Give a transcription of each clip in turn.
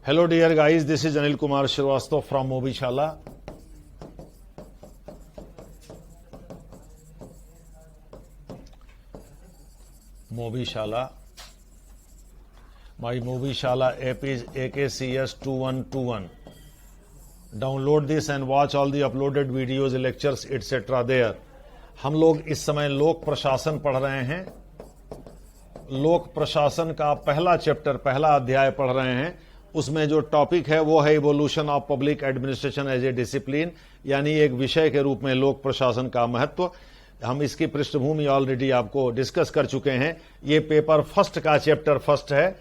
Hello dear guys, this is Anil Kumar Shrivastava from Mobishala. My Mobishala app is AKCS2121. Download this and watch all the uploaded videos, lectures, etc. there. हम लोग इस समय लोक प्रशासन पढ़ रहे हैं। लोक प्रशासन का पहला चैप्टर, पहला अध्याय पढ़ रहे हैं। उसमें जो टॉपिक है वो है evolution of public administration as a discipline, यानी एक विषय के रूप में लोक प्रशासन का महत्व। हम इसकी पृष्ठभूमि ऑलरेडी आपको डिस्कस कर चुके हैं। ये पेपर फर्स्ट का चैप्टर फर्स्ट है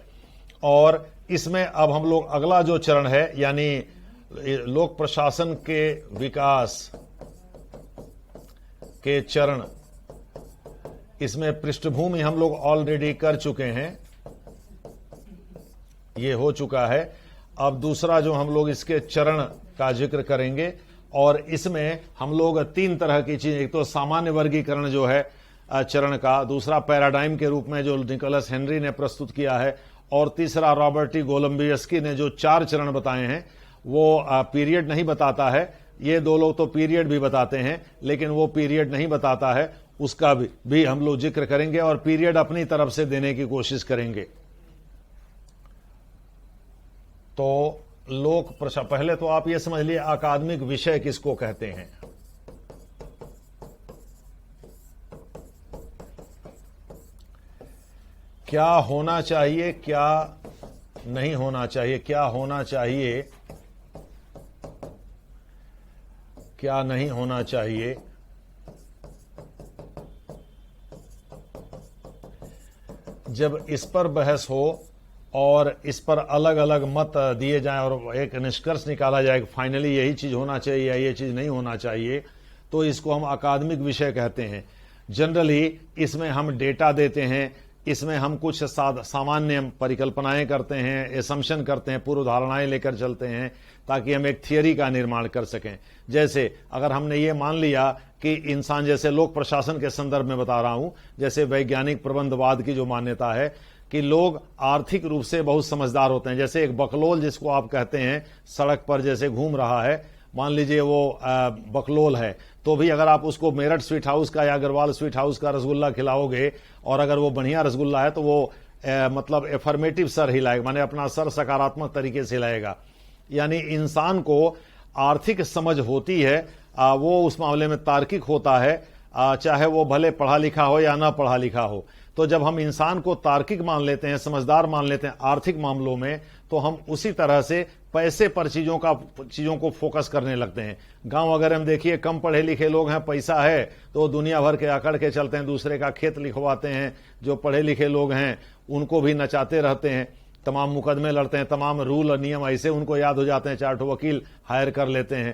और इसमें अब हम लोग अगला जो चरण है यानी लोक प्रशासन के विकास के चरण, इसमें पृष्ठभूमि हम लोग ऑलरेडी कर चुके हैं, ये हो चुका है। अब दूसरा जो हम लोग इसके चरण का जिक्र करेंगे और इसमें हम लोग तीन तरह की चीज, एक तो सामान्य वर्गीकरण जो है चरण का, दूसरा पैराडाइम के रूप में जो निकोलस हेनरी ने प्रस्तुत किया है और तीसरा रॉबर्ट टी गोलम्बियस्की ने जो 4 चरण बताए हैं वो पीरियड नहीं बताता है। ये दो लोग तो पीरियड भी बताते हैं लेकिन वो पीरियड नहीं बताता है, उसका भी हम लोग जिक्र करेंगे और पीरियड अपनी तरफ से देने की कोशिश करेंगे। तो लोक प्रशासन, पहले तो आप ये समझ लिए अकादमिक विषय किसको कहते हैं। क्या होना चाहिए, क्या नहीं होना चाहिए, क्या होना चाहिए, क्या नहीं होना चाहिए। जब इस पर बहस हो और इस पर अलग अलग मत दिए जाएं और एक निष्कर्ष निकाला जाए कि फाइनली यही चीज होना चाहिए या ये चीज नहीं होना चाहिए, तो इसको हम अकादमिक विषय कहते हैं। जनरली इसमें हम डेटा देते हैं, इसमें हम कुछ सामान्य परिकल्पनाएं करते हैं, एसम्पशन करते हैं, पूर्व धारणाएं लेकर चलते हैं ताकि हम एक थियरी का निर्माण कर सकें। जैसे अगर हमने ये मान लिया कि इंसान, जैसे लोक प्रशासन के संदर्भ में बता रहा हूं, जैसे वैज्ञानिक प्रबंधवाद की जो मान्यता है कि लोग आर्थिक रूप से बहुत समझदार होते हैं। जैसे एक बकलोल जिसको आप कहते हैं, सड़क पर जैसे घूम रहा है, मान लीजिए वो बकलोल है, तो भी अगर आप उसको मेरठ स्वीट हाउस का या अग्रवाल स्वीट हाउस का रसगुल्ला खिलाओगे और अगर वो बढ़िया रसगुल्ला है तो वो मतलब एफर्मेटिव सर हिलाएगा, माने अपना सर सकारात्मक तरीके से हिलाएगा। यानी इंसान को आर्थिक समझ होती है, वो उस मामले में तार्किक होता है, चाहे वो भले पढ़ा लिखा हो या ना पढ़ा लिखा हो। तो जब हम इंसान को तार्किक मान लेते हैं, समझदार मान लेते हैं आर्थिक मामलों में, तो हम उसी तरह से पैसे पर चीजों को फोकस करने लगते हैं। गांव अगर हम देखिए, कम पढ़े लिखे लोग हैं, पैसा है तो दुनिया भर के अकड़ के चलते हैं, दूसरे का खेत लिखवाते हैं। जो पढ़े लिखे लोग हैं उनको भी नचाते रहते हैं, तमाम मुकदमे लड़ते हैं, तमाम रूल और नियम ऐसे उनको याद हो जाते हैं, 4 वकील हायर कर लेते हैं।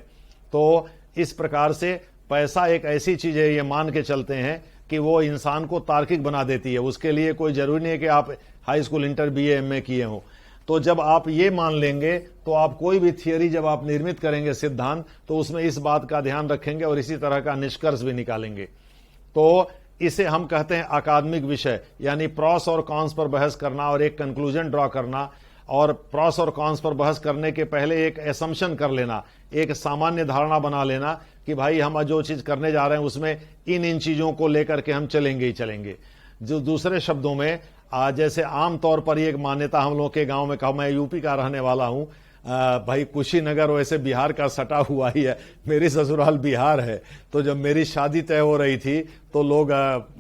तो इस प्रकार से पैसा एक ऐसी चीज है, ये मान के चलते हैं कि वो इंसान को तार्किक बना देती है। उसके लिए कोई जरूरी नहीं है कि आप high school, inter, BA, MA किए हो। तो जब आप ये मान लेंगे तो आप कोई भी थियरी जब आप निर्मित करेंगे, सिद्धांत, तो उसमें इस बात का ध्यान रखेंगे और इसी तरह का निष्कर्ष भी निकालेंगे। तो इसे हम कहते हैं अकादमिक विषय, यानी प्रॉस और कॉन्स पर बहस करना और एक कंक्लूजन ड्रॉ करना, और प्रॉस और कॉन्स पर बहस करने के पहले एक एसम्पशन कर लेना, एक सामान्य धारणा बना लेना कि भाई हम जो चीज करने जा रहे हैं उसमें इन चीजों को लेकर के हम चलेंगे ही चलेंगे। जो दूसरे शब्दों में जैसे आमतौर पर एक मान्यता हम लोग के गांव में, कहा मैं यूपी का रहने वाला हूं, भाई कुशीनगर वैसे बिहार का सटा हुआ ही है, मेरी ससुराल बिहार है। तो जब मेरी शादी तय हो रही थी तो लोग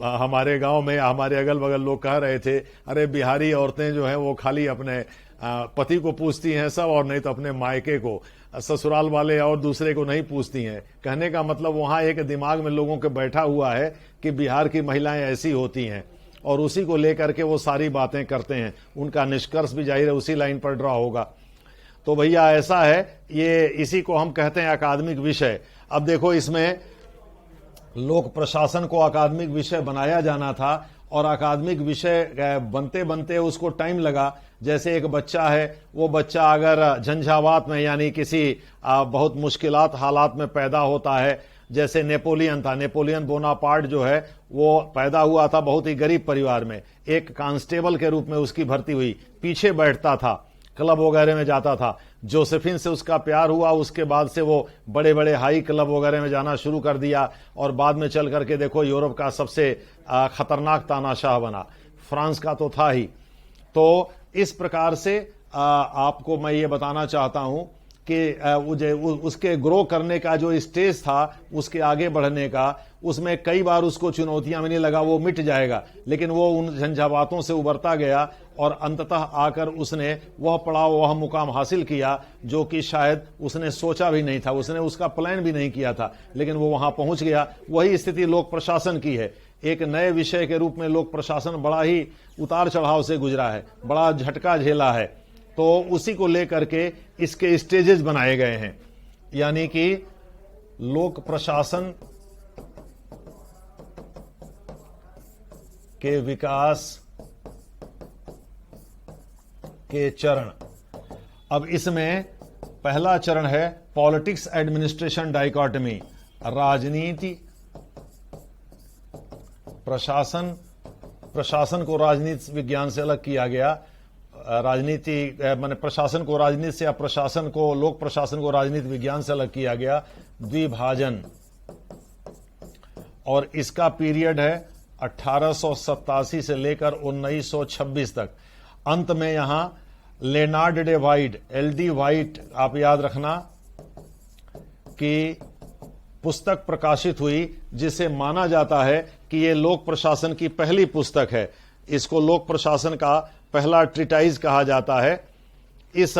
हमारे गांव में, हमारे अगल बगल लोग कह रहे थे, अरे बिहारी औरतें जो हैं वो खाली अपने पति को पूछती हैं सब, और नहीं तो अपने मायके को, ससुराल वाले और दूसरे को नहीं पूछती हैं। कहने का मतलब वहां एक दिमाग में लोगों के बैठा हुआ है कि बिहार की महिलाएं ऐसी होती हैं और उसी को लेकर के वो सारी बातें करते हैं। उनका निष्कर्ष भी जाहिर है उसी लाइन पर ड्रॉ होगा। तो भैया ऐसा है, ये इसी को हम कहते हैं अकादमिक विषय। अब देखो, इसमें लोक प्रशासन को अकादमिक विषय बनाया जाना था और अकादमिक विषय बनते बनते उसको टाइम लगा। जैसे एक बच्चा है, वो बच्चा अगर झंझावात में यानी किसी बहुत मुश्किलात हालात में पैदा होता है, जैसे नेपोलियन था, नेपोलियन बोनापार्ट जो है वो पैदा हुआ था बहुत ही गरीब परिवार में, एक कांस्टेबल के रूप में उसकी भर्ती हुई, पीछे बैठता था, क्लब वगैरह में जाता था। जोसेफिन से उसका प्यार हुआ, उसके बाद से वो बड़े बड़े हाई क्लब वगैरह में जाना शुरू कर दिया और बाद में चल करके देखो यूरोप का सबसे खतरनाक तानाशाह बना। फ्रांस का तो था ही। तो इस प्रकार से आपको मैं ये बताना चाहता हूं कि उसके ग्रो करने का जो स्टेज था, उसके आगे बढ़ने का, उसमें कई बार उसको चुनौतियां मिलने लगा, वो मिट जाएगा, लेकिन वो उन झंझावातों से उबरता गया और अंततः आकर उसने वह पड़ाव, वह मुकाम हासिल किया जो कि शायद उसने सोचा भी नहीं था, उसने उसका प्लान भी नहीं किया था, लेकिन वो वहां पहुंच गया। वही स्थिति लोक प्रशासन की है। एक नए विषय के रूप में लोक प्रशासन बड़ा ही उतार चढ़ाव से गुजरा है, बड़ा झटका झेला है। तो उसी को लेकर के इसके स्टेजेस बनाए गए हैं, यानी कि लोक प्रशासन के विकास के चरण। अब इसमें पहला चरण है पॉलिटिक्स एडमिनिस्ट्रेशन डाइकोटमी, राजनीति प्रशासन। प्रशासन को राजनीति विज्ञान से अलग किया गया, राजनीति माने प्रशासन को राजनीति से या प्रशासन को, लोक प्रशासन को राजनीति विज्ञान से अलग किया गया। द्विभाजन, और इसका पीरियड है 1887 से लेकर 1926 तक। अंत में यहां Leonard D White, LD White, आप याद रखना कि पुस्तक प्रकाशित हुई जिसे माना जाता है कि ये लोक प्रशासन की पहली पुस्तक है। इसको लोक प्रशासन का पहला ट्रिटाइज कहा जाता है। इस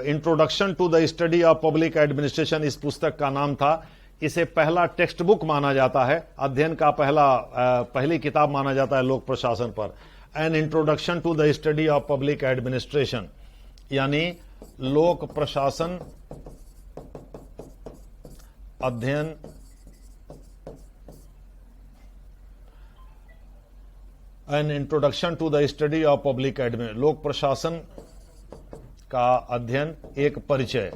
introduction to the study of public administration इस पुस्तक का नाम था। इसे पहला टेक्स्ट बुक माना जाता है, अध्ययन का पहली किताब माना जाता है लोक प्रशासन पर। An introduction to the study of public administration, यानी लोक प्रशासन अध्ययन an introduction to the study of public administration, लोक प्रशासन का अध्ययन, एक परिचय।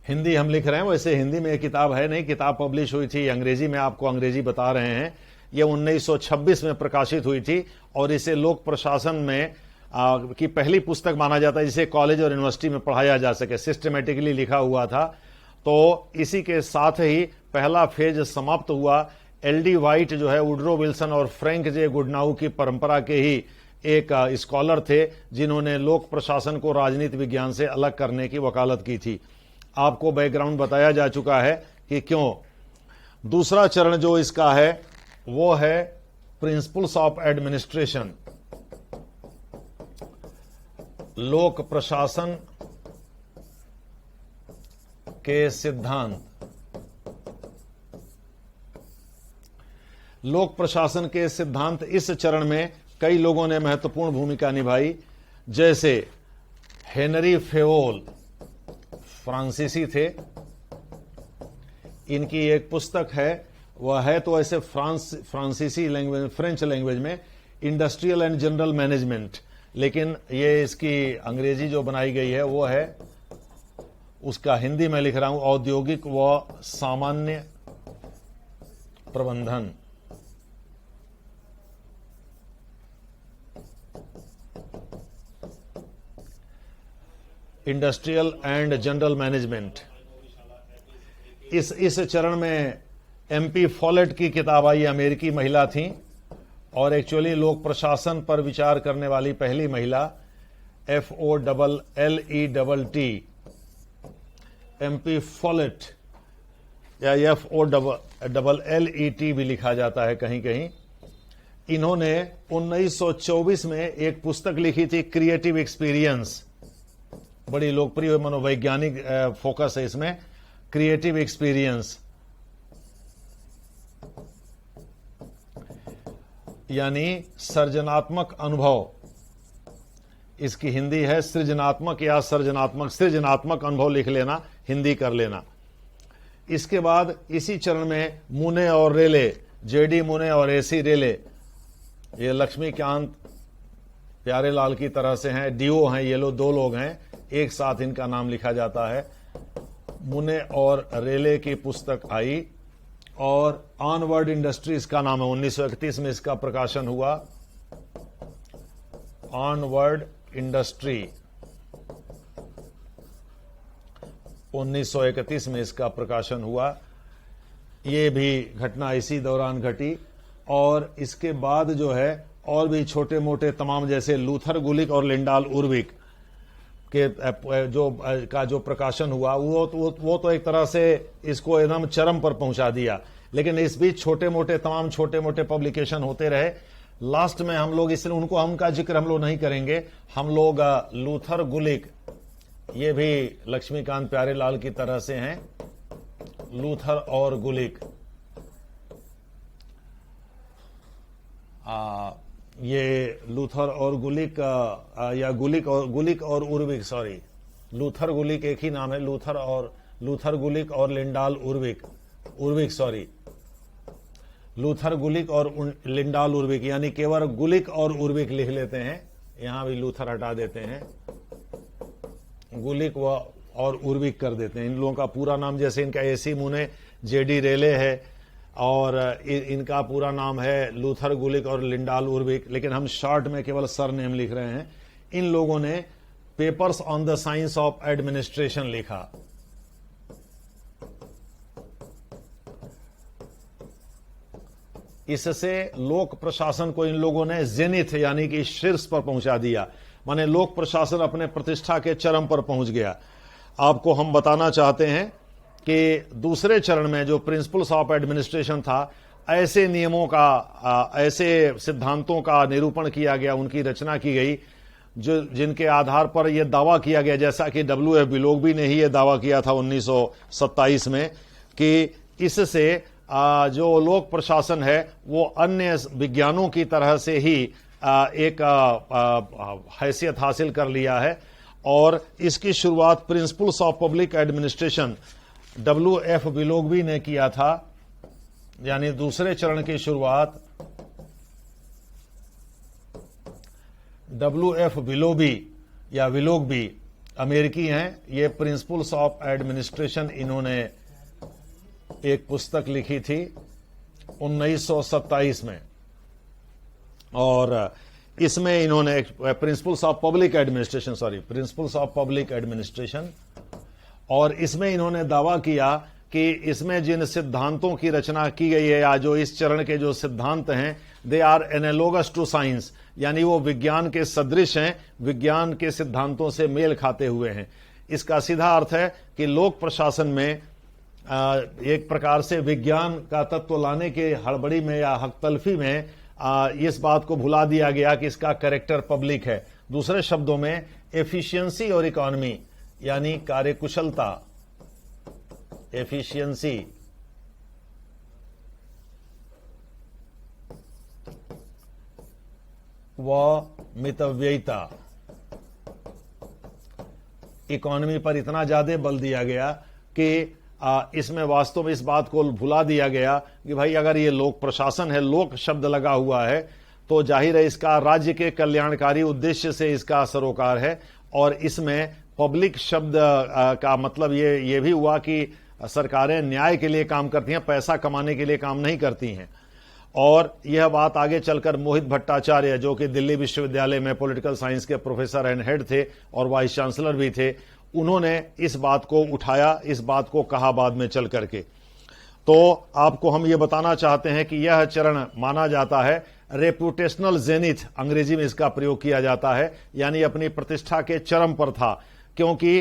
हिंदी हम लिख रहे हैं, वैसे हिंदी में एक किताब है नहीं, किताब पब्लिश हुई थी अंग्रेजी में, आपको अंग्रेजी बता रहे हैं। ये 1926 में प्रकाशित हुई थी और इसे लोक प्रशासन में की पहली पुस्तक माना जाता है जिसे कॉलेज और यूनिवर्सिटी में पढ़ाया जा सके, सिस्टमेटिकली लिखा हुआ था। तो इसी के साथ ही पहला फेज समाप्त हुआ। LD वाइट जो है वुडरो विल्सन और फ्रैंक जे गुडनाउ की परंपरा के ही एक स्कॉलर थे जिन्होंने लोक प्रशासन को राजनीति विज्ञान से अलग करने की वकालत की थी। आपको बैकग्राउंड बताया जा चुका है कि क्यों। दूसरा चरण जो इसका है वो है प्रिंसिपल्स ऑफ एडमिनिस्ट्रेशन, लोक प्रशासन के सिद्धांत। लोक प्रशासन के सिद्धांत इस चरण में कई लोगों ने महत्वपूर्ण भूमिका निभाई, जैसे हेनरी फेवोल, फ्रांसीसी थे। इनकी एक पुस्तक है, वह है तो ऐसे फ्रांसीसी लैंग्वेज, फ्रेंच लैंग्वेज में, इंडस्ट्रियल एंड जनरल मैनेजमेंट, लेकिन ये इसकी अंग्रेजी जो बनाई गई है वो है, उसका हिंदी में लिख रहा हूं, औद्योगिक व सामान्य प्रबंधन। Industrial and general management. इस चरण में MP फॉलेट की किताब आई, अमेरिकी महिला थी और एक्चुअली लोक प्रशासन पर विचार करने वाली पहली महिला। FOLLET, MP फॉलेट या FOLLET भी लिखा जाता है कहीं कहीं। इन्होंने 1924 में एक पुस्तक लिखी थी, क्रिएटिव एक्सपीरियंस, बड़ी लोकप्रिय मनोवैज्ञानिक फोकस है इसमें, क्रिएटिव एक्सपीरियंस, यानी सृजनात्मक अनुभव। इसकी हिंदी है सृजनात्मक या सृजनात्मक, सृजनात्मक अनुभव लिख लेना, हिंदी कर लेना। इसके बाद इसी चरण में मुने और रेले, JD मुने और AC रेले, ये लक्ष्मीकांत प्यारेलाल की तरह से हैं, DO हैं, ये लोग दो लोग हैं, एक साथ इनका नाम लिखा जाता है। मुने और रेले की पुस्तक आई और ऑनवर्ड इंडस्ट्रीज का नाम है, 1931 में इसका प्रकाशन हुआ। ऑनवर्ड इंडस्ट्री 1931 में इसका प्रकाशन हुआ। ये भी घटना इसी दौरान घटी। और इसके बाद जो है और भी छोटे मोटे तमाम, जैसे लूथर गुलिक और लिंडाल उर्विक के जो प्रकाशन हुआ, वो तो एक तरह से इसको एकदम चरम पर पहुंचा दिया। लेकिन इस बीच छोटे मोटे पब्लिकेशन होते रहे। लास्ट में हम लोग, इसलिए उनका जिक्र हम लोग नहीं करेंगे, हम लोग लूथर गुलिक, ये भी लक्ष्मीकांत प्यारेलाल की तरह से हैं, लूथर और गुलिक। ये लूथर और गुलिक या गुलिक और उर्विक, सॉरी, लूथर गुलिक एक ही नाम है, लूथर गुलिक और लिंडाल उर्विक, सॉरी, लूथर गुलिक और लिंडाल उर्विक, यानी केवल गुलिक और उर्विक लिख लेते हैं, यहां भी लूथर हटा देते हैं, गुलिक और उर्विक कर देते हैं। इन लोगों का पूरा नाम, जैसे इनका एसी मुने जेडी रेले है और इनका पूरा नाम है लूथर गुलिक और लिंडाल उर्विक, लेकिन हम शॉर्ट में केवल सर नेम लिख रहे हैं। इन लोगों ने papers on the science of administration लिखा। इससे लोक प्रशासन को इन लोगों ने जेनिथ यानी कि शीर्ष पर पहुंचा दिया, माने लोक प्रशासन अपने प्रतिष्ठा के चरम पर पहुंच गया। आपको हम बताना चाहते हैं कि दूसरे चरण में जो प्रिंसिपल्स ऑफ एडमिनिस्ट्रेशन था, ऐसे नियमों का, ऐसे सिद्धांतों का निरूपण किया गया, उनकी रचना की गई जिनके आधार पर यह दावा किया गया, जैसा कि WF बिलोगबी ने ही यह दावा किया था 1927 में, कि इससे जो लोक प्रशासन है वो अन्य विज्ञानों की तरह से ही एक हैसियत हासिल कर लिया है। और इसकी शुरुआत principles of public administration WF बिलोगबी ने किया था, यानी दूसरे चरण की शुरुआत WF बिलोगबी अमेरिकी हैं। ये प्रिंसिपल्स ऑफ एडमिनिस्ट्रेशन, इन्होंने एक पुस्तक लिखी थी 1927 में, और इसमें इन्होंने प्रिंसिपल्स ऑफ पब्लिक एडमिनिस्ट्रेशन, और इसमें इन्होंने दावा किया कि इसमें जिन सिद्धांतों की रचना की गई है, या जो इस चरण के जो सिद्धांत हैं, they are analogous to science, यानी वो विज्ञान के सदृश हैं, विज्ञान के सिद्धांतों से मेल खाते हुए हैं। इसका सीधा अर्थ है कि लोक प्रशासन में एक प्रकार से विज्ञान का तत्व लाने के हड़बड़ी में या हकतलफी में इस बात को भुला दिया गया कि इसका कैरेक्टर पब्लिक है। दूसरे शब्दों में एफिशिएंसी और इकोनॉमी, यानी कार्यकुशलता, एफिशिएंसी व मितव्ययिता, इकोनॉमी पर इतना ज्यादा बल दिया गया कि इसमें वास्तव में इस बात को भुला दिया गया कि भाई अगर ये लोक प्रशासन है, लोक शब्द लगा हुआ है, तो जाहिर है इसका राज्य के कल्याणकारी उद्देश्य से इसका सरोकार है। और इसमें पब्लिक शब्द का मतलब ये भी हुआ कि सरकारें न्याय के लिए काम करती हैं, पैसा कमाने के लिए काम नहीं करती हैं। और यह बात आगे चलकर मोहित भट्टाचार्य, जो कि दिल्ली विश्वविद्यालय में पॉलिटिकल साइंस के प्रोफेसर एंड हेड थे और वाइस चांसलर भी थे, उन्होंने इस बात को उठाया, इस बात को कहा बाद में चल करके। तो आपको हम ये बताना चाहते हैं कि यह चरण माना जाता है रेपुटेशनल जेनिथ, अंग्रेजी में इसका प्रयोग किया जाता है, यानी अपनी प्रतिष्ठा के चरम पर था, क्योंकि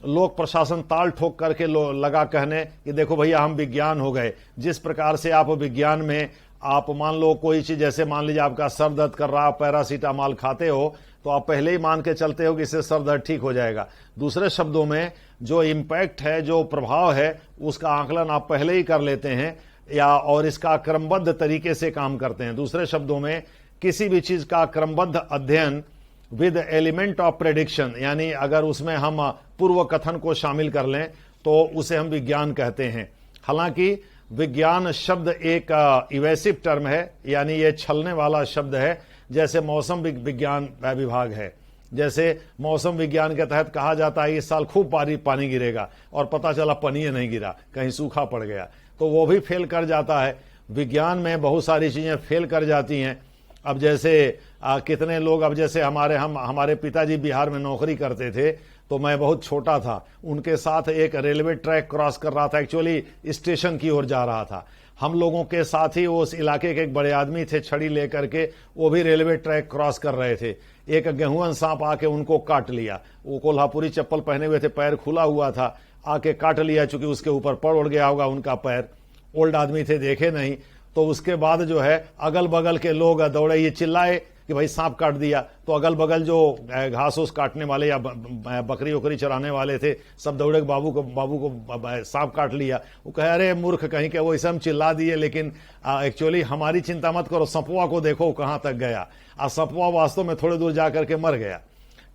लोक प्रशासन ताल ठोक करके लगा कहने कि देखो भैया हम विज्ञान हो गए। जिस प्रकार से आप विज्ञान में आप मान लो कोई चीज, जैसे मान लीजिए आपका सर दर्द कर रहा है, पैरासीटामॉल खाते हो, तो आप पहले ही मान के चलते हो कि इससे सर दर्द ठीक हो जाएगा। दूसरे शब्दों में जो इम्पैक्ट है, जो प्रभाव है, उसका आकलन आप पहले ही कर लेते हैं, या और इसका क्रमबद्ध तरीके से काम करते हैं। दूसरे शब्दों में किसी भी चीज का क्रमबद्ध अध्ययन विद एलिमेंट ऑफ प्रेडिक्शन, यानी अगर उसमें हम पूर्व कथन को शामिल कर लें तो उसे हम विज्ञान कहते हैं। हालांकि विज्ञान शब्द एक इवेसिव टर्म है, यानी ये छलने वाला शब्द है, जैसे मौसम विज्ञान विभाग है। जैसे मौसम विज्ञान के तहत कहा जाता है इस साल खूब पानी गिरेगा, और पता चला पानी नहीं गिरा, कहीं सूखा पड़ गया, तो वो भी फेल कर जाता है। विज्ञान में बहुत सारी चीजें फेल कर जाती हैं। अब जैसे कितने लोग, अब जैसे हमारे पिताजी बिहार में नौकरी करते थे, तो मैं बहुत छोटा था, उनके साथ एक रेलवे ट्रैक क्रॉस कर रहा था, एक्चुअली स्टेशन की ओर जा रहा था। हम लोगों के साथ ही उस इलाके के एक बड़े आदमी थे, छड़ी लेकर के, वो भी रेलवे ट्रैक क्रॉस कर रहे थे। एक गेहुअन सांप आके उनको काट लिया। वो कोल्हापुरी चप्पल पहने हुए थे, पैर खुला हुआ था, आके काट लिया, चूंकि उसके ऊपर पड़ उड़ गया होगा उनका पैर। ओल्ड आदमी थे, देखे नहीं। तो उसके बाद जो है अगल बगल के लोग दौड़े, ये चिल्लाए कि भाई सांप काट दिया। तो अगल बगल जो घास उस काटने वाले या बकरी वकरी चराने वाले थे, सब दौड़े, बाबू को सांप काट लिया। वो कहे अरे मूर्ख कहीं के, वो इसे हम चिल्ला दिए, लेकिन एक्चुअली हमारी चिंता मत करो, सपवा को देखो कहां तक गया। सपवा वास्तव में थोड़ी दूर जाकर के मर गया।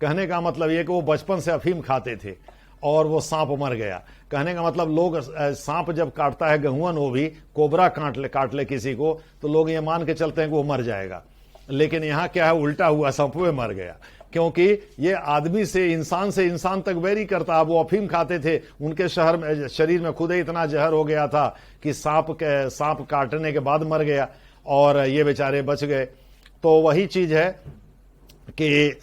कहने का मतलब यह कि वो बचपन से अफीम खाते थे और वो सांप मर गया। कहने का मतलब लोग, सांप जब काटता है गेहुअन, वो भी कोबरा काट ले किसी को, तो लोग ये मान के चलते हैं कि वो मर जाएगा। लेकिन यहां क्या है, उल्टा हुआ, सांपवे मर गया, क्योंकि ये आदमी से इंसान तक वैरी करता। वो अफीम खाते थे, उनके शरीर में खुद ही इतना जहर हो गया था कि सांप काटने के बाद मर गया और ये बेचारे बच गए। तो वही चीज है कि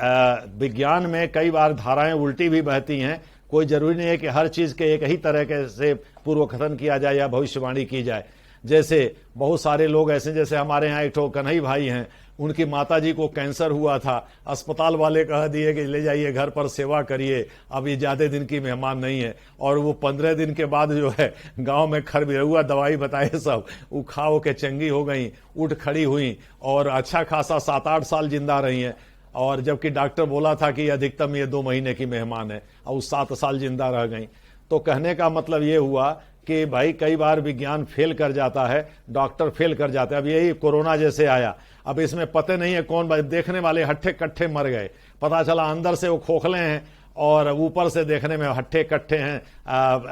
विज्ञान में कई बार धाराएं उल्टी भी बहती हैं। कोई जरूरी नहीं है कि हर चीज के एक ही तरह के से पूर्व कथन किया जाए या भविष्यवाणी की जाए। जैसे बहुत सारे लोग ऐसे, जैसे हमारे यहाँ एक ठो कन्हई भाई हैं, उनकी माताजी को कैंसर हुआ था, अस्पताल वाले कह दिए कि ले जाइए घर पर सेवा करिए, अब ये ज्यादा दिन की मेहमान नहीं है। और वो 15 दिन के बाद जो है गांव में खरबिरहुआ दवाई बताए सब, वो खा के चंगी हो गई, उठ खड़ी हुई और अच्छा खासा 7-8 साल जिंदा रही हैं। और जबकि डॉक्टर बोला था कि अधिकतम ये 2 महीने की मेहमान है, और 7 साल जिंदा रह गई। तो कहने का मतलब ये हुआ कि भाई कई बार विज्ञान फेल कर जाता है, डॉक्टर फेल कर जाते हैं। अब यही कोरोना जैसे आया, अब इसमें पता नहीं है कौन, देखने वाले हट्ठे कट्ठे मर गए, पता चला अंदर से वो खोखले हैं और ऊपर से देखने में हट्ठे कट्ठे हैं,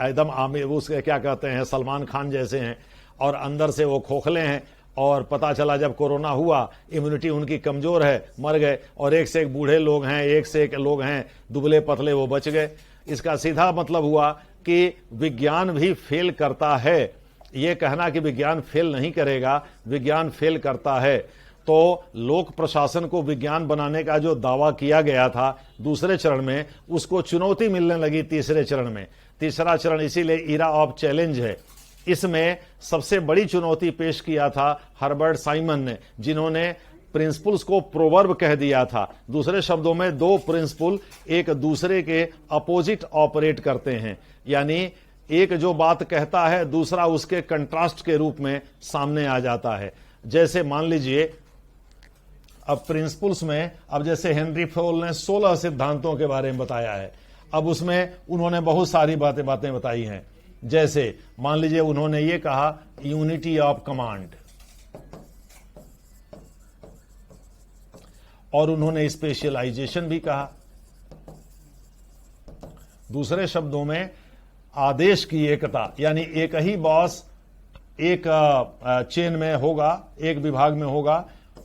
एकदम आमिर, उसके क्या कहते हैं, सलमान खान जैसे हैं, और अंदर से वो खोखले हैं। और पता चला जब कोरोना हुआ, इम्यूनिटी उनकी कमजोर है, मर गए। और एक से एक बूढ़े लोग हैं, एक से एक लोग हैं दुबले पतले, वो बच गए। इसका सीधा मतलब हुआ कि विज्ञान भी फेल करता है। ये कहना कि विज्ञान फेल नहीं करेगा, विज्ञान फेल करता है। तो लोक प्रशासन को विज्ञान बनाने का जो दावा किया गया था दूसरे चरण में, उसको चुनौती मिलने लगी तीसरे चरण में। तीसरा चरण इसीलिए इरा ऑफ चैलेंज है। इसमें सबसे बड़ी चुनौती पेश किया था हर्बर्ट साइमन ने, जिन्होंने प्रिंसिपल्स को प्रोवर्ब कह दिया था। दूसरे शब्दों में 2 प्रिंसिपल एक दूसरे के अपोजिट ऑपरेट करते हैं, यानी एक जो बात कहता है दूसरा उसके कंट्रास्ट के रूप में सामने आ जाता है। जैसे मान लीजिए अब प्रिंसिपल्स में, अब जैसे हेनरी फोल ने 16 सिद्धांतों के बारे में बताया है। अब उसमें उन्होंने बहुत सारी बातें बताई हैं। जैसे मान लीजिए उन्होंने ये कहा, यूनिटी ऑफ कमांड, और उन्होंने स्पेशलाइजेशन भी कहा। दूसरे शब्दों में आदेश की एकता, यानी एक ही बॉस एक चेन में होगा, एक विभाग में होगा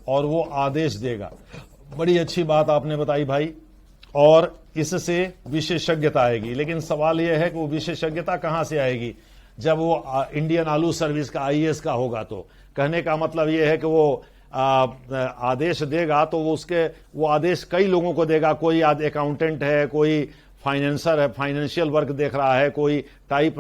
और वो आदेश देगा। बड़ी अच्छी बात आपने बताई भाई, और इससे विशेषज्ञता आएगी। लेकिन सवाल यह है कि वो विशेषज्ञता कहां से आएगी? जब वो इंडियन आलू सर्विस का IAS का होगा। तो कहने का मतलब यह है कि वो आदेश देगा तो वो आदेश कई लोगों को देगा। कोई अकाउंटेंट है, कोई फाइनेंसर है, फाइनेंशियल वर्क देख रहा है, कोई टाइप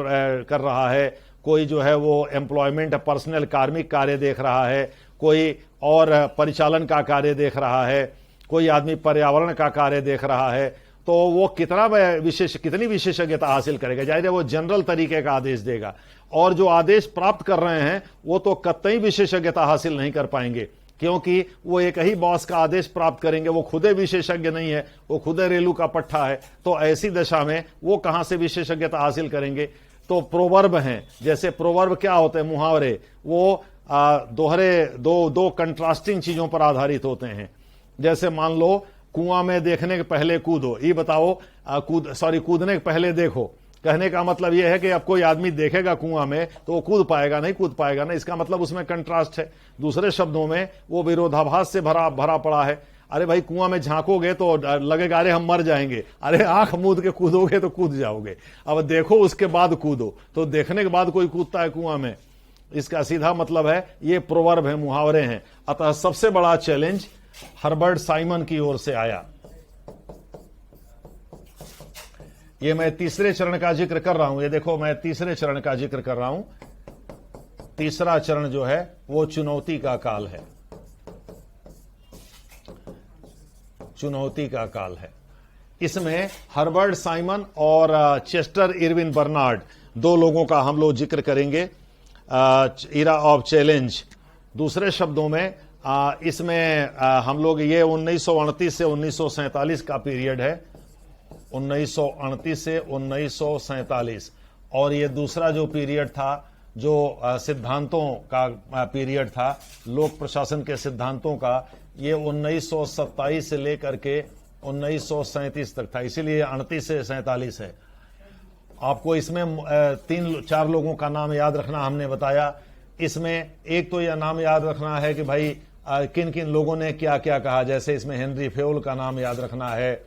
कर रहा है, कोई जो है वो एम्प्लॉयमेंट पर्सनल कार्मिक कार्य देख रहा है, कोई और परिचालन का कार्य देख रहा है, कोई आदमी पर्यावरण का कार्य देख रहा है। तो वो कितनी विशेषज्ञता हासिल करेगा? जाहिर है वो जनरल तरीके का आदेश देगा, और जो आदेश प्राप्त कर रहे हैं वो तो कतई विशेषज्ञता हासिल नहीं कर पाएंगे, क्योंकि वो एक ही बॉस का आदेश प्राप्त करेंगे। वो खुदे विशेषज्ञ नहीं है, वो खुदे रेलू का पट्टा है। तो ऐसी दशा में वो कहां से विशेषज्ञता हासिल करेंगे? तो प्रोवर्ब हैं। जैसे प्रोवर्ब क्या होते हैं? मुहावरे। वो दो कंट्रास्टिंग चीजों पर आधारित होते हैं। जैसे मान लो कुआं में देखने के पहले कूदो, ये बताओ कूदने के पहले देखो। कहने का मतलब यह है कि अब कोई आदमी देखेगा कुआं में तो वो कूद पाएगा ना, इसका मतलब उसमें कंट्रास्ट है। दूसरे शब्दों में वो विरोधाभास से भरा पड़ा है। अरे भाई कुआं में झांकोगे तो लगेगा अरे हम मर जाएंगे, अरे आंख मूंद के कूदोगे तो कूद जाओगे। अब देखो उसके बाद कूदो, तो देखने के बाद कोई कूदता है कुआं में? इसका सीधा मतलब है ये प्रोवर्ब है, मुहावरे हैं। अतः सबसे बड़ा चैलेंज हर्बर्ट साइमन की ओर से आया। ये मैं तीसरे चरण का जिक्र कर रहा हूं, ये देखो मैं तीसरे चरण का जिक्र कर रहा हूं। तीसरा चरण जो है वो चुनौती का काल है, चुनौती का काल है। इसमें हर्बर्ट साइमन और चेस्टर इरविन बर्नार्ड, दो लोगों का हम लोग जिक्र करेंगे। इरा ऑफ चैलेंज, दूसरे शब्दों में इसमें हम लोग ये 1938 से 1947 का पीरियड है, 1938 से 1947। और ये दूसरा जो पीरियड था जो सिद्धांतों का पीरियड था, लोक प्रशासन के सिद्धांतों का, ये 1927 से लेकर के 1937 तक था, इसीलिए 38 से 47 है। आपको इसमें 3-4 लोगों का नाम याद रखना हमने बताया। इसमें एक तो यह नाम याद रखना है कि भाई किन किन लोगों ने क्या क्या कहा, जैसे इसमें हेनरी फेउल का नाम याद रखना है,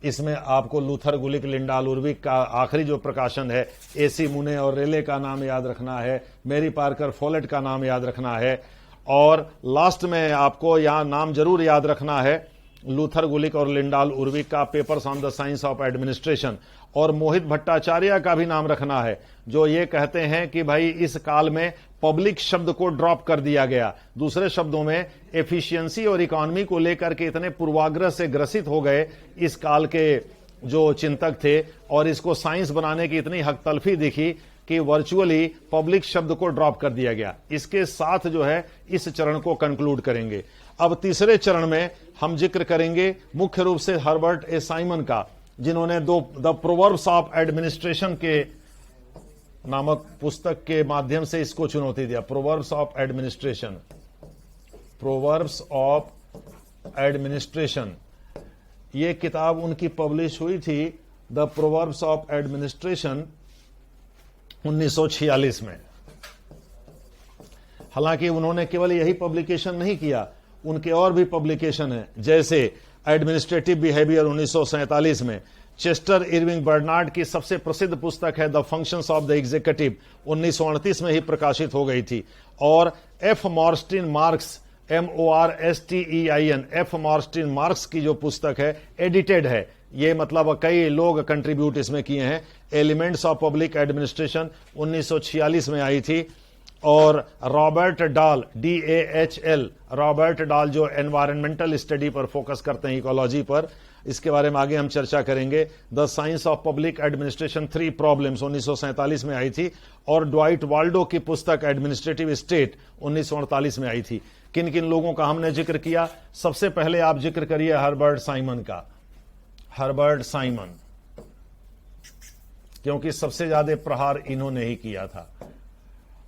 इसमें आपको लूथर गुलिक लिंडाल उर्विक का आखिरी जो प्रकाशन है, एसी मुने और रेले का नाम याद रखना है, मेरी पार्कर फॉलेट का नाम याद रखना है, और लास्ट में आपको यहां नाम जरूर याद रखना है लूथर गुलिक और लिंडाल उर्विक का papers on the science of administration, और मोहित भट्टाचार्य का भी नाम रखना है, जो ये कहते हैं कि भाई इस काल में पब्लिक शब्द को ड्रॉप कर दिया गया। दूसरे शब्दों में एफिशिएंसी और इकोनॉमी को लेकर के इतने पूर्वाग्रह से ग्रसित हो गए इस काल के जो चिंतक थे, और इसको साइंस बनाने की इतनी हक तलफी दिखी कि वर्चुअली पब्लिक शब्द को ड्रॉप कर दिया गया। इसके साथ जो है इस चरण को कंक्लूड करेंगे। अब तीसरे चरण में हम जिक्र करेंगे मुख्य रूप से हर्बर्ट ए साइमन का, जिन्होंने द प्रोवर्ब्स ऑफ एडमिनिस्ट्रेशन के नामक पुस्तक के माध्यम से इसको चुनौती दिया। Proverbs of administration, proverbs of administration, ये किताब उनकी पब्लिश हुई थी, द प्रोवर्ब्स ऑफ एडमिनिस्ट्रेशन 1946 में। हालांकि उन्होंने केवल यही पब्लिकेशन नहीं किया, उनके और भी पब्लिकेशन है, जैसे एडमिनिस्ट्रेटिव बिहेवियर 1947 में। चेस्टर इरविंग बर्नार्ड की सबसे प्रसिद्ध पुस्तक है the functions of the executive, 1938 में ही प्रकाशित हो गई थी। और F Morstein Marx, MORSTEIN, F Morstein Marx की जो पुस्तक है एडिटेड है, ये मतलब कई लोग कंट्रीब्यूट इसमें किए हैं। एलिमेंट्स ऑफ पब्लिक एडमिनिस्ट्रेशन 1946 में आई थी। और रॉबर्ट डाल, DAHL, रॉबर्ट डाल जो एनवायरमेंटल स्टडी पर फोकस करते हैं, इकोलॉजी पर, इसके बारे में आगे हम चर्चा करेंगे। The science of public administration 3 problems 1947 में आई थी। और ड्वाइट वाल्डो की पुस्तक एडमिनिस्ट्रेटिव स्टेट 1948 में आई थी। किन किन लोगों का हमने जिक्र किया? सबसे पहले आप जिक्र करिए हर्बर्ट साइमन का, हर्बर्ट साइमन, क्योंकि सबसे ज्यादा प्रहार इन्होंने ही किया था।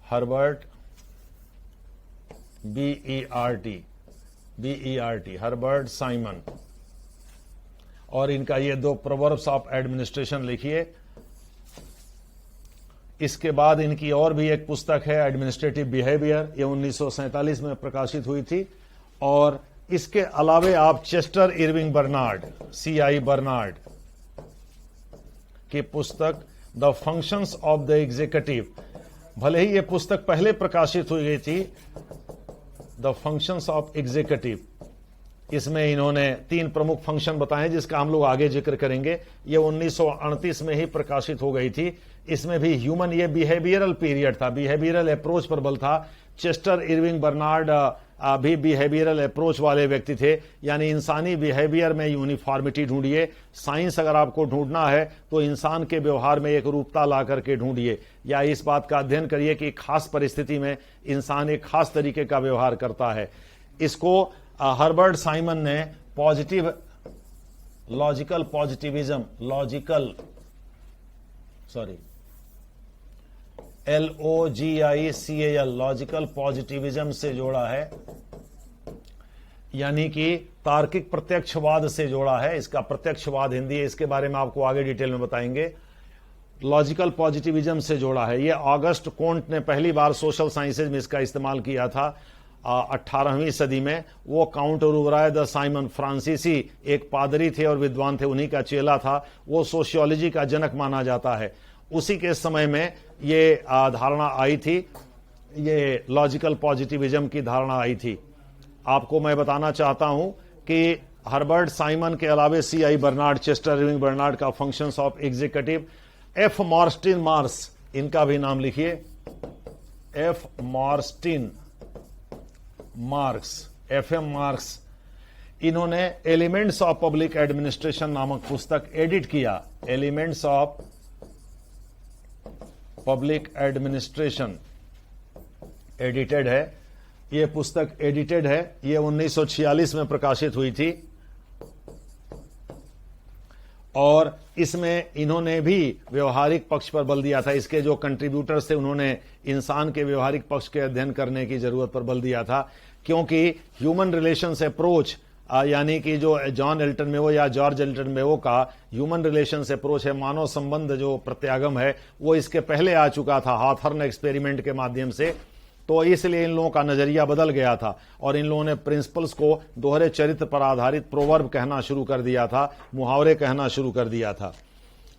Herbert BERT, Herbert Simon. और इनका ये 2 प्रोवर्ब्स ऑफ एडमिनिस्ट्रेशन लिखिए। इसके बाद इनकी और भी एक पुस्तक है एडमिनिस्ट्रेटिव बिहेवियर, ये 1947 में प्रकाशित हुई थी। और इसके अलावे आप Chester Irving Barnard, CI Barnard की पुस्तक the functions of the executive, भले ही ये पुस्तक पहले प्रकाशित हुई गई थी, द फंक्शंस ऑफ एग्जीक्यूटिव, इसमें इन्होंने 3 प्रमुख फंक्शन बताए जिसका हम लोग आगे जिक्र करेंगे। ये 1938 में ही प्रकाशित हो गई थी। इसमें भी ह्यूमन, ये बिहेवियरल पीरियड था, बिहेवियरल अप्रोच पर बल था। चेस्टर इरविंग बर्नार्ड भी बिहेवियरल अप्रोच वाले व्यक्ति थे, यानी इंसानी बिहेवियर में यूनिफॉर्मिटी ढूंढिए। साइंस अगर आपको ढूंढना है तो इंसान के व्यवहार में एक रूपता ला करके ढूंढिए, या इस बात का अध्ययन करिए कि खास परिस्थिति में इंसान एक खास तरीके का व्यवहार करता है। इसको हर्बर्ट साइमन ने positive logical positivism, LOGICAL, logical positivism से जोड़ा है, यानी कि तार्किक प्रत्यक्षवाद से जोड़ा है। इसका प्रत्यक्षवाद हिंदी है, इसके बारे में आपको आगे डिटेल में बताएंगे। लॉजिकल पॉजिटिविज्म से जोड़ा है। ये ऑगस्ट कोंट ने पहली बार सोशल साइंसेज में इसका इस्तेमाल किया था 18वीं सदी में। वो काउंट रूबराय द साइमन, फ्रांसीसी एक पादरी थे और विद्वान थे, उन्हीं का चेला था। वो सोशियोलॉजी का जनक माना जाता है। उसी के समय में ये धारणा आई थी, ये लॉजिकल पॉजिटिविज्म की धारणा आई थी। आपको मैं बताना चाहता हूं कि हर्बर्ट साइमन के अलावे CI Barnard, Chester Irving Barnard का functions of executive, F Morstein Marx, इनका भी नाम लिखिए, F Morstein Marx, FM Marx, इन्होंने एलिमेंट्स ऑफ पब्लिक एडमिनिस्ट्रेशन नामक पुस्तक एडिट किया। Elements of public administration edited है, यह पुस्तक एडिटेड है, यह 1946 में प्रकाशित हुई थी और इसमें इन्होंने भी व्यवहारिक पक्ष पर बल दिया था। इसके जो कंट्रीब्यूटर्स थे उन्होंने इंसान के व्यवहारिक पक्ष के अध्ययन करने की जरूरत पर बल दिया था, क्योंकि ह्यूमन रिलेशंस अप्रोच यानी कि जो जॉन एल्टन मेवो या जॉर्ज एल्टन मेवो का ह्यूमन रिलेशंस अप्रोच है, मानव संबंध जो प्रत्यागम है, वो इसके पहले आ चुका था हाथर्न एक्सपेरिमेंट के माध्यम से। तो इसलिए इन लोगों का नजरिया बदल गया था और इन लोगों ने प्रिंसिपल्स को दोहरे चरित्र पर आधारित प्रोवर्ब कहना शुरू कर दिया था, मुहावरे कहना शुरू कर दिया था।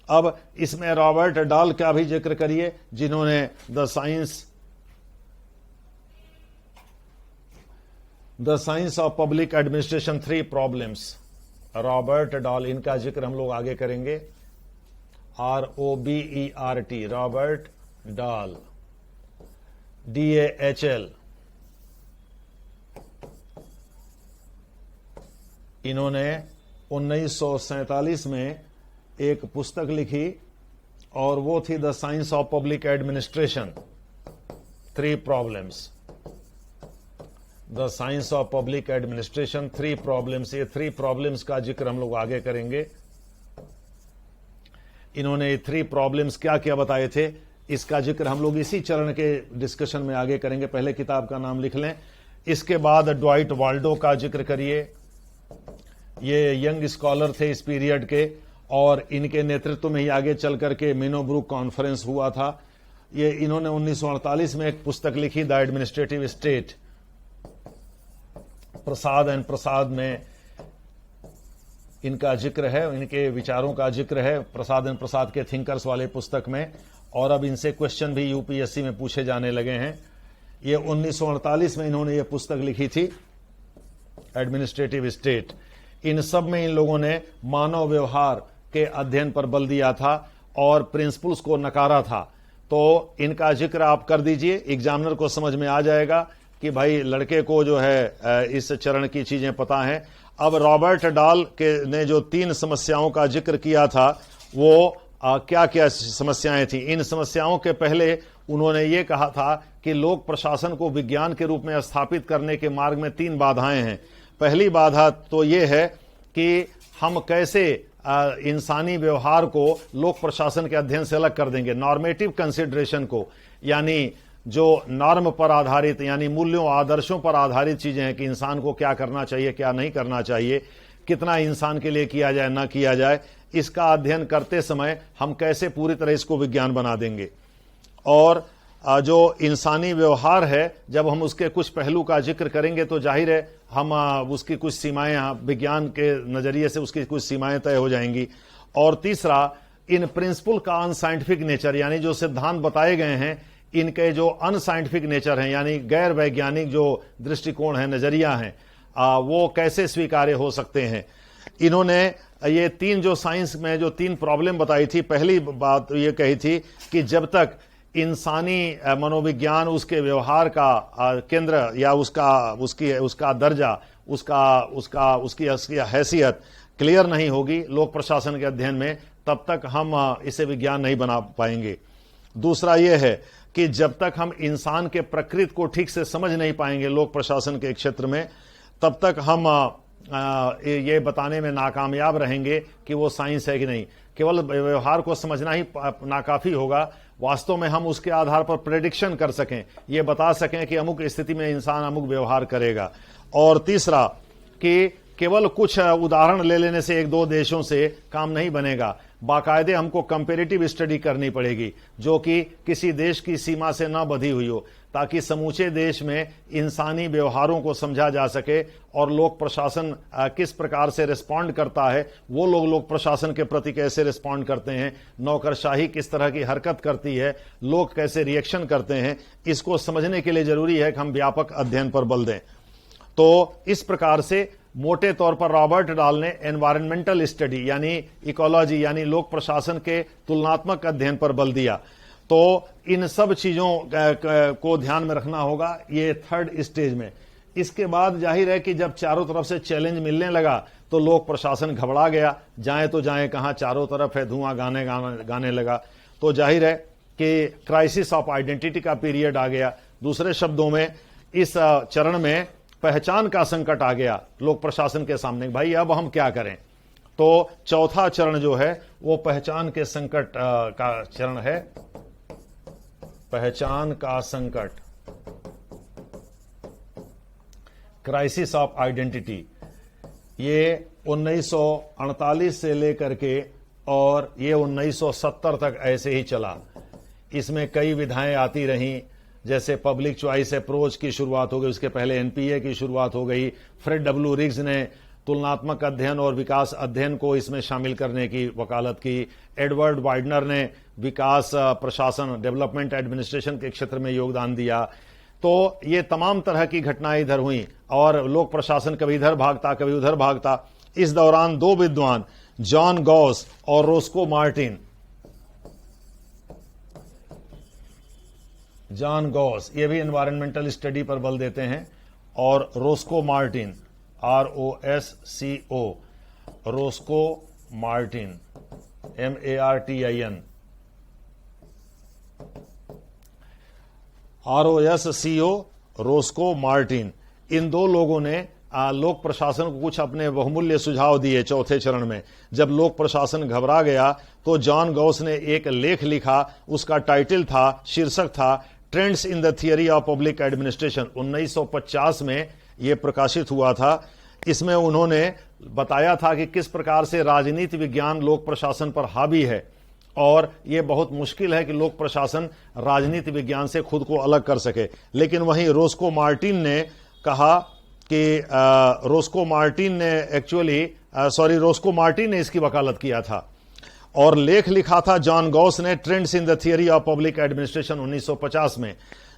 अब इसमें रॉबर्ट डाल का भी जिक्र करिए, जिन्होंने the science of public administration 3 problems, Robert doll, इनका जिक्र हम लोग आगे करेंगे। ROBERT, रॉबर्ट डॉल, DAHL, इन्होंने 1947 में एक पुस्तक लिखी और वो थी the science of public administration 3 problems. The science of public administration 3 problems, ये 3 प्रॉब्लम्स का जिक्र हम लोग आगे करेंगे। इन्होंने ये 3 प्रॉब्लम्स क्या क्या बताए थे, इसका जिक्र हम लोग इसी चरण के डिस्कशन में आगे करेंगे। पहले किताब का नाम लिख लें। इसके बाद ड्वाइट वाल्डो का जिक्र करिए, ये यंग स्कॉलर थे इस पीरियड के और इनके नेतृत्व में ही आगे चल करके मिनोब्रुक कॉन्फ्रेंस हुआ था। ये इन्होंने 1948 में एक पुस्तक लिखी, the administrative state. Prasad and Prasad में इनका जिक्र है, इनके विचारों का जिक्र है प्रसाद एंड प्रसाद के थिंकर्स वाले पुस्तक में, और अब इनसे क्वेश्चन भी यूपीएससी में पूछे जाने लगे हैं। ये 1948 में इन्होंने ये पुस्तक लिखी थी, एडमिनिस्ट्रेटिव स्टेट। इन सब में इन लोगों ने मानव व्यवहार के अध्ययन पर बल दिया था और प्रिंसिपल्स को नकारा था। तो इनका जिक्र आप कर दीजिए, एग्जामिनर को समझ में आ जाएगा कि भाई लड़के को जो है इस चरण की चीजें पता हैं। अब रॉबर्ट डाल के ने जो 3 समस्याओं का जिक्र किया था, वो क्या क्या समस्याएं थी। इन समस्याओं के पहले उन्होंने ये कहा था कि लोक प्रशासन को विज्ञान के रूप में स्थापित करने के मार्ग में 3 बाधाएं हैं। पहली बाधा तो ये है कि हम कैसे इंसानी व्यवहार को लोक प्रशासन के अध्ययन से अलग कर देंगे, नॉर्मेटिव कंसिडरेशन को, यानी जो नॉर्म पर आधारित यानी मूल्यों आदर्शों पर आधारित चीजें हैं कि इंसान को क्या करना चाहिए क्या नहीं करना चाहिए, कितना इंसान के लिए किया जाए ना किया जाए, इसका अध्ययन करते समय हम कैसे पूरी तरह इसको विज्ञान बना देंगे। और जो इंसानी व्यवहार है, जब हम उसके कुछ पहलू का जिक्र करेंगे तो जाहिर है हम उसकी कुछ सीमाएं, विज्ञान के नजरिए से उसकी कुछ सीमाएं तय हो जाएंगी। और तीसरा, इन प्रिंसिपल का अनसाइंटिफिक नेचर, यानी जो सिद्धांत बताए गए हैं इनके जो अनसाइंटिफिक नेचर हैं, यानी गैर वैज्ञानिक जो दृष्टिकोण है, नजरिया हैं, वो कैसे स्वीकार्य हो सकते हैं। इन्होंने ये 3 जो साइंस में जो 3 प्रॉब्लम बताई थी, पहली बात ये कही थी कि जब तक इंसानी मनोविज्ञान उसके व्यवहार का केंद्र या उसका दर्जा, उसकी हैसियत क्लियर नहीं होगी लोक प्रशासन के अध्ययन में, तब तक हम इसे विज्ञान नहीं बना पाएंगे। दूसरा यह है कि जब तक हम इंसान के प्रकृति को ठीक से समझ नहीं पाएंगे लोक प्रशासन के क्षेत्र में, तब तक हम ये बताने में नाकामयाब रहेंगे कि वो साइंस है कि नहीं। केवल व्यवहार को समझना ही नाकाफी होगा, वास्तव में हम उसके आधार पर प्रेडिक्शन कर सकें, ये बता सकें कि अमुक स्थिति में इंसान अमुक व्यवहार करेगा। और तीसरा कि केवल कुछ उदाहरण ले लेने से 1-2 देशों से काम नहीं बनेगा, बाकायदे हमको कंपेरेटिव स्टडी करनी पड़ेगी जो कि किसी देश की सीमा से न बधी हुई हो, ताकि समूचे देश में इंसानी व्यवहारों को समझा जा सके और लोक प्रशासन किस प्रकार से रिस्पॉन्ड करता है, वो लोग लोक प्रशासन के प्रति कैसे रिस्पॉन्ड करते हैं, नौकरशाही किस तरह की हरकत करती है, लोग कैसे रिएक्शन करते हैं, इसको समझने के लिए जरूरी है कि हम व्यापक अध्ययन पर बल दें। तो इस प्रकार से मोटे तौर पर रॉबर्ट डाल ने एनवायरमेंटल स्टडी यानी इकोलॉजी यानी लोक प्रशासन के तुलनात्मक अध्ययन पर बल दिया। तो इन सब चीजों को ध्यान में रखना होगा ये थर्ड स्टेज में। इसके बाद जाहिर है कि जब चारों तरफ से चैलेंज मिलने लगा तो लोक प्रशासन घबरा गया, जाए तो जाए कहां, चारों तरफ है धुआं, गाने लगा। तो जाहिर है कि क्राइसिस ऑफ आइडेंटिटी का पीरियड आ गया। दूसरे शब्दों में इस चरण में पहचान का संकट आ गया लोक प्रशासन के सामने, भाई अब हम क्या करें। तो चौथा चरण जो है वो पहचान के संकट का चरण है, पहचान का संकट, क्राइसिस ऑफ आइडेंटिटी। ये 1948 से लेकर के और ये 1970 तक ऐसे ही चला। इसमें कई विधाएं आती रहीं, जैसे पब्लिक चॉइस अप्रोच की शुरुआत हो गई, उसके पहले एनपीए की शुरुआत हो गई। फ्रेड डब्ल्यू रिग्स ने तुलनात्मक अध्ययन और विकास अध्ययन को इसमें शामिल करने की वकालत की। एडवर्ड वाइडनर ने विकास प्रशासन डेवलपमेंट एडमिनिस्ट्रेशन के क्षेत्र में योगदान दिया। तो ये तमाम तरह की घटनाएं इधर हुई और लोक प्रशासन कभी इधर भागता कभी उधर भागता। इस दौरान दो विद्वान जॉन गॉस और रोस्को मार्टिन, जॉन गॉस ये भी एनवायरमेंटल स्टडी पर बल देते हैं, और Roscoe Martin ROSCO, Roscoe Martin MARTIN, ROSCO, Roscoe Martin. इन दो लोगों ने लोक प्रशासन को कुछ अपने बहुमूल्य सुझाव दिए चौथे चरण में। जब लोक प्रशासन घबरा गया तो जॉन गॉस ने एक लेख लिखा, उसका टाइटल था, शीर्षक था trends in the theory of public administration. 1950 में यह प्रकाशित हुआ था। इसमें उन्होंने बताया था कि किस प्रकार से राजनीति विज्ञान लोक प्रशासन पर हावी है और यह बहुत मुश्किल है कि लोक प्रशासन राजनीति विज्ञान से खुद को अलग कर सके। लेकिन वहीं रोस्को मार्टिन ने कहा कि रोस्को मार्टिन ने इसकी वकालत किया था और लेख लिखा था जॉन गॉस ने trends in the theory of public administration 1950 में,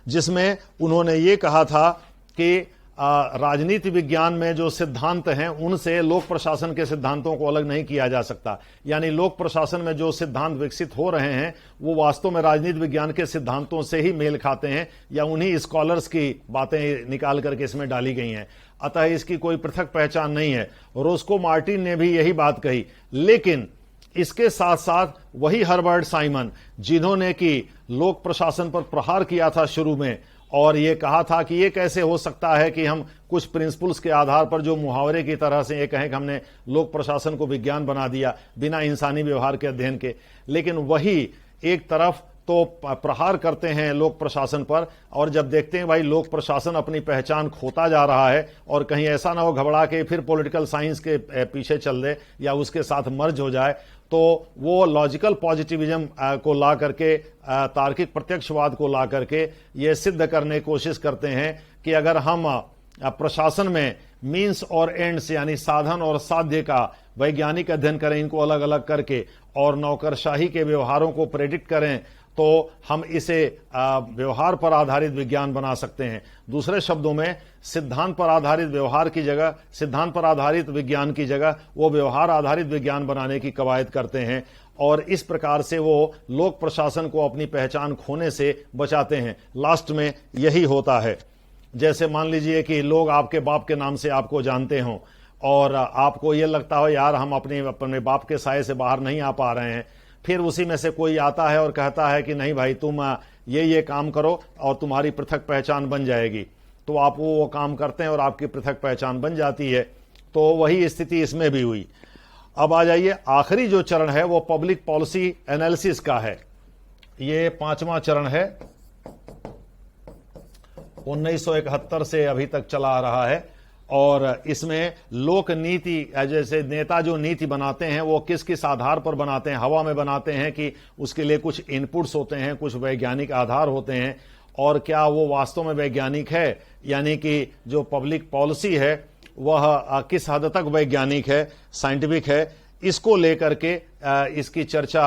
जिसमें उन्होंने ये कहा था कि राजनीति विज्ञान में जो सिद्धांत हैं उनसे लोक प्रशासन के सिद्धांतों को अलग नहीं किया जा सकता। यानी लोक प्रशासन में जो सिद्धांत विकसित हो रहे हैं वो वास्तव में राजनीति विज्ञान के सिद्धांतों से ही मेल खाते हैं या उन्हीं स्कॉलर्स की बातें निकाल करके इसमें डाली गई हैं। अतः इसकी कोई पृथक पहचान नहीं है। रोस्को मार्टिन ने भी यही बात कही। लेकिन इसके साथ साथ वही हर्बर्ट साइमन, जिन्होंने कि लोक प्रशासन पर प्रहार किया था शुरू में और ये कहा था कि ये कैसे हो सकता है कि हम कुछ प्रिंसिपल्स के आधार पर जो मुहावरे की तरह से ये कहें कि हमने लोक प्रशासन को विज्ञान बना दिया बिना इंसानी व्यवहार के अध्ययन के। लेकिन वही एक तरफ तो प्रहार करते हैं लोक प्रशासन पर, और जब देखते हैं भाई लोक प्रशासन अपनी पहचान खोता जा रहा है और कहीं ऐसा ना हो घबरा के फिर पॉलिटिकल साइंस के पीछे चल दे या उसके साथ मर्ज हो जाए, तो वो लॉजिकल पॉजिटिविज्म को ला करके, तार्किक प्रत्यक्षवाद को ला करके ये सिद्ध करने की कोशिश करते हैं कि अगर हम प्रशासन में मीन्स और एंड्स यानी साधन और साध्य का वैज्ञानिक अध्ययन करें, इनको अलग अलग करके, और नौकरशाही के व्यवहारों को प्रेडिक्ट करें, तो हम इसे व्यवहार पर आधारित विज्ञान बना सकते हैं। दूसरे शब्दों में सिद्धांत पर आधारित व्यवहार की जगह, सिद्धांत पर आधारित विज्ञान की जगह वो व्यवहार आधारित विज्ञान बनाने की कवायद करते हैं और इस प्रकार से वो लोक प्रशासन को अपनी पहचान खोने से बचाते हैं। लास्ट में यही होता है। जैसे मान लीजिए कि लोग आपके बाप के नाम से आपको जानते हों और आपको ये लगता हो यार हम अपने बाप के साये से बाहर नहीं आ पा रहे हैं, फिर उसी में से कोई आता है और कहता है कि नहीं भाई तुम ये काम करो और तुम्हारी पृथक पहचान बन जाएगी, तो आप वो काम करते हैं और आपकी पृथक पहचान बन जाती है। तो वही स्थिति इसमें भी हुई। अब आ जाइए, आखिरी जो चरण है वो पब्लिक पॉलिसी एनालिसिस का है। ये 5वां चरण है, 1971 से अभी तक चला आ रहा है और इसमें लोक नीति, जैसे नेता जो नीति बनाते हैं वो किस किस आधार पर बनाते हैं, हवा में बनाते हैं कि उसके लिए कुछ इनपुट्स होते हैं, कुछ वैज्ञानिक आधार होते हैं, और क्या वो वास्तव में वैज्ञानिक है, यानी कि जो पब्लिक पॉलिसी है वह किस हद तक वैज्ञानिक है, साइंटिफिक है, इसको लेकर के इसकी चर्चा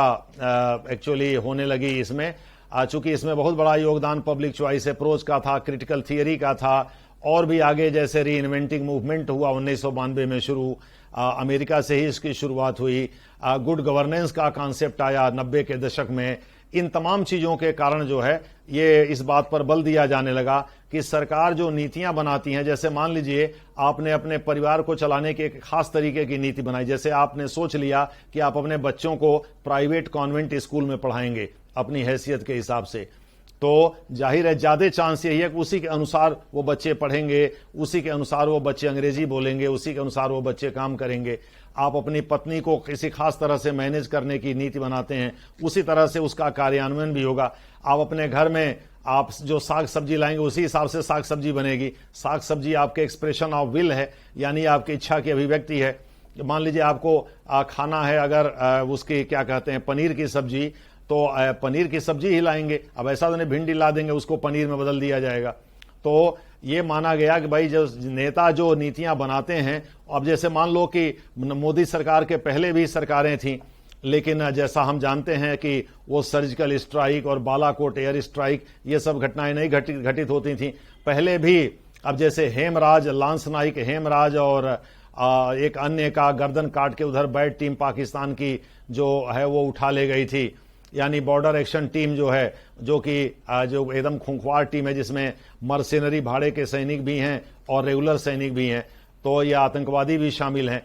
एक्चुअली होने लगी इसमें। चूंकि इसमें बहुत बड़ा योगदान पब्लिक चॉइस अप्रोच का था, क्रिटिकल थियरी का था और भी आगे जैसे री इन्वेंटिंग मूवमेंट हुआ 1992 में शुरू, अमेरिका से ही इसकी शुरुआत हुई, गुड गवर्नेंस का कॉन्सेप्ट आया 90 के दशक में। इन तमाम चीजों के कारण जो है ये इस बात पर बल दिया जाने लगा कि सरकार जो नीतियां बनाती हैं, जैसे मान लीजिए आपने अपने परिवार को चलाने के एक खास तरीके की नीति बनाई, जैसे आपने सोच लिया कि आप अपने बच्चों को प्राइवेट कॉन्वेंट स्कूल में पढ़ाएंगे अपनी हैसियत के हिसाब से, तो जाहिर है ज्यादा चांस यही है कि उसी के अनुसार वो बच्चे पढ़ेंगे, उसी के अनुसार वो बच्चे अंग्रेजी बोलेंगे, उसी के अनुसार वो बच्चे काम करेंगे। आप अपनी पत्नी को किसी खास तरह से मैनेज करने की नीति बनाते हैं, उसी तरह से उसका कार्यान्वयन भी होगा। आप अपने घर में आप जो साग सब्जी लाएंगे उसी हिसाब से साग सब्जी बनेगी। साग सब्जी आपके एक्सप्रेशन ऑफ विल है, यानी आपकी इच्छा की अभिव्यक्ति है। मान लीजिए आपको खाना है अगर उसकी क्या कहते हैं पनीर की सब्जी, तो पनीर की सब्जी ही लाएंगे। अब ऐसा तो नहीं भिंडी ला देंगे उसको पनीर में बदल दिया जाएगा। तो ये माना गया कि भाई जो नेता जो नीतियां बनाते हैं, अब जैसे मान लो कि मोदी सरकार के पहले भी सरकारें थीं, लेकिन जैसा हम जानते हैं कि वो सर्जिकल स्ट्राइक और बालाकोट एयर स्ट्राइक ये सब घटनाएं नहीं घटित होती थीं पहले भी। अब जैसे हेमराज, लांस नाइक हेमराज और एक अन्य का गर्दन काट के उधर बैट टीम पाकिस्तान की जो है वो उठा ले गई थी, यानी बॉर्डर एक्शन टीम जो है, जो कि जो एकदम खूंखार टीम है जिसमें मर्सिनरी भाड़े के सैनिक भी हैं और रेगुलर सैनिक भी हैं, तो ये आतंकवादी भी शामिल हैं।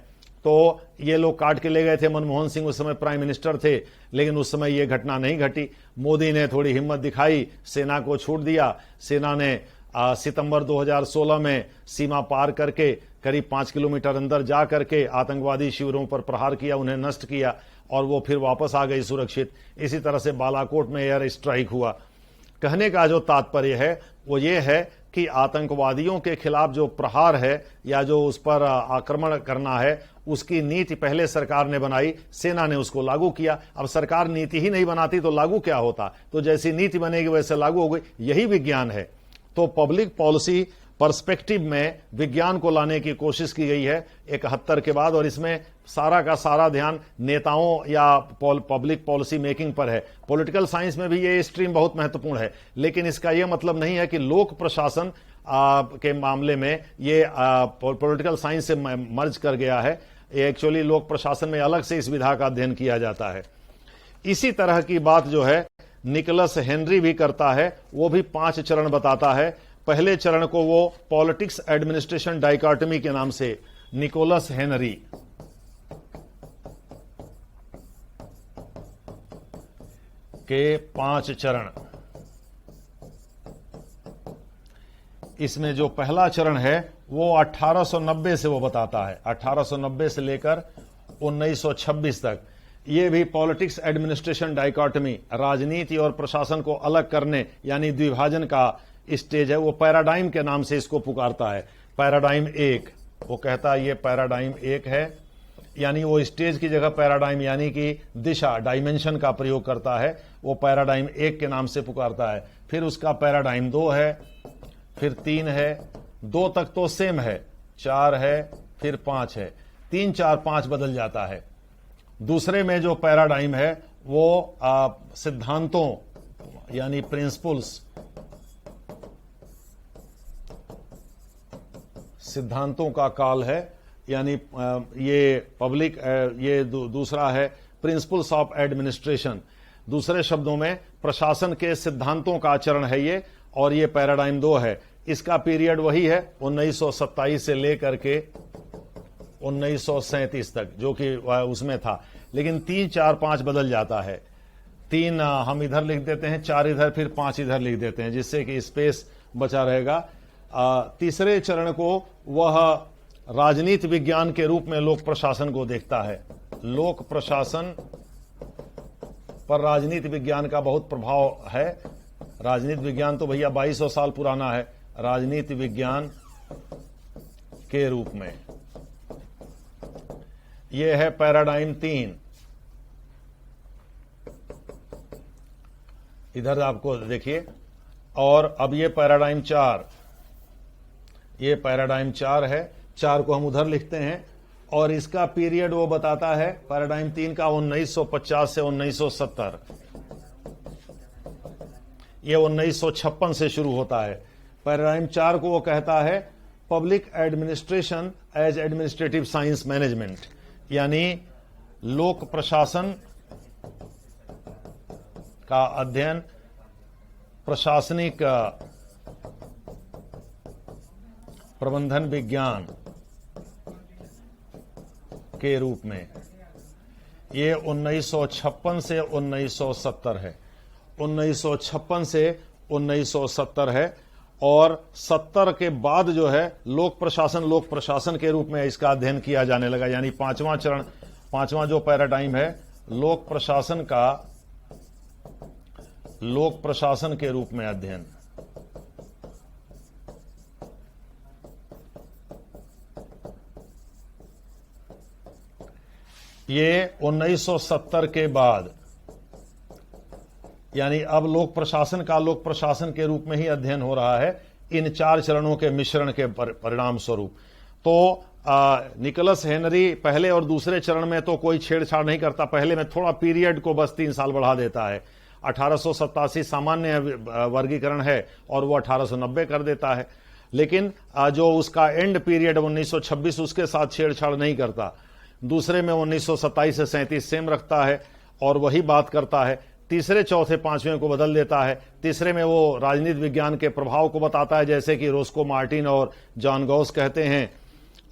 तो ये लोग काट के ले गए थे। मनमोहन सिंह उस समय प्राइम मिनिस्टर थे, लेकिन उस समय ये घटना नहीं घटी। मोदी ने थोड़ी हिम्मत दिखाई, सेना को छूट दिया। सेना ने सितंबर 2016 में सीमा पार करके करीब 5 किलोमीटर अंदर जा करके आतंकवादी शिविरों पर प्रहार किया, उन्हें नष्ट किया और वो फिर वापस आ गई सुरक्षित। इसी तरह से बालाकोट में एयर स्ट्राइक हुआ। कहने का जो तात्पर्य है वो ये है कि आतंकवादियों के खिलाफ जो प्रहार है या जो उस पर आक्रमण करना है, उसकी नीति पहले सरकार ने बनाई, सेना ने उसको लागू किया। अब सरकार नीति ही नहीं बनाती तो लागू क्या होता? तो जैसी नीति बनेगी वैसे लागू हो गई। यही विज्ञान है। तो पब्लिक पॉलिसी पर्सपेक्टिव में विज्ञान को लाने की कोशिश की गई है 71 के बाद, और इसमें सारा का सारा ध्यान नेताओं या पब्लिक पॉलिसी मेकिंग पर है। पॉलिटिकल साइंस में भी ये स्ट्रीम बहुत महत्वपूर्ण है, लेकिन इसका यह मतलब नहीं है कि लोक प्रशासन के मामले में ये पॉलिटिकल साइंस से मर्ज कर गया है। एक्चुअली लोक प्रशासन में अलग से इस विधा का अध्ययन किया जाता है। इसी तरह की बात जो है निकोलस हेनरी भी करता है। वो भी 5 चरण बताता है। पहले चरण को वो पॉलिटिक्स एडमिनिस्ट्रेशन डाइकोटमी के नाम से, निकोलस हेनरी के 5 चरण। इसमें जो पहला चरण है वो 1890 से वो बताता है, 1890 से लेकर 1926 तक। ये भी पॉलिटिक्स एडमिनिस्ट्रेशन डाइकोटमी, राजनीति और प्रशासन को अलग करने यानी द्विभाजन का स्टेज है। वो पैराडाइम के नाम से इसको पुकारता है। पैराडाइम 1 वो कहता है ये पैराडाइम 1 है, यानी वो स्टेज की जगह पैराडाइम यानी कि दिशा, डायमेंशन का प्रयोग करता है। वो पैराडाइम 1 के नाम से पुकारता है। फिर उसका पैराडाइम 2 है, फिर 3 है, 2 तक तो सेम है, 4 है, फिर 5 है, 3, 4, 5 बदल जाता है। दूसरे में जो पैराडाइम है वो सिद्धांतों यानी प्रिंसिपल्स, सिद्धांतों का काल है, यानी ये पब्लिक, ये दूसरा है प्रिंसिपल्स ऑफ एडमिनिस्ट्रेशन। दूसरे शब्दों में प्रशासन के सिद्धांतों का आचरण है ये, और ये पैराडाइम 2 है। इसका पीरियड वही है 1927 से लेकर के 1937 तक, जो कि उसमें था। लेकिन 3, 4, 5 बदल जाता है। 3 हम इधर लिख देते हैं, 4 इधर, फिर 5 इधर लिख देते हैं, जिससे कि स्पेस बचा रहेगा। तीसरे चरण को वह राजनीति विज्ञान के रूप में लोक प्रशासन को देखता है। लोक प्रशासन पर राजनीति विज्ञान का बहुत प्रभाव है। राजनीति विज्ञान तो भैया 2200 साल पुराना है। राजनीति विज्ञान के रूप में यह है पैराडाइम 3। इधर आपको देखिए, और अब ये पैराडाइम 4, ये पैराडाइम 4 है। 4 को हम उधर लिखते हैं, और इसका पीरियड वो बताता है पैराडाइम 3 का 1950 से 1970। ये 1956 से शुरू होता है। पैराडाइम 4 को वो कहता है public administration as administrative science management, यानी लोक प्रशासन का अध्ययन प्रशासनिक प्रबंधन विज्ञान के रूप में। ये 1956 से 1970 है, 1956 से 1970 है, और 70 के बाद जो है लोक प्रशासन के रूप में इसका अध्ययन किया जाने लगा। यानी पांचवा चरण, पांचवा जो पैराडाइम है लोक प्रशासन के रूप में अध्ययन। ये 1970 के बाद, यानी अब लोक प्रशासन के रूप में ही अध्ययन हो रहा है इन 4 चरणों के मिश्रण के परिणाम स्वरूप। तो निकोलस हेनरी पहले और दूसरे चरण में तो कोई छेड़छाड़ नहीं करता, पहले में थोड़ा पीरियड को बस 3 साल बढ़ा देता है। 1887 सामान्य वर्गीकरण है और वो 1890 कर देता है, लेकिन जो उसका एंड पीरियड 1926 उसके साथ छेड़छाड़ नहीं करता। दूसरे में 1927 से 37 सेम रखता है और वही बात करता है। तीसरे, चौथे, पांचवें को बदल देता है। तीसरे में वो राजनीति विज्ञान के प्रभाव को बताता है, जैसे कि रोस्को मार्टिन और जॉन गॉस कहते हैं,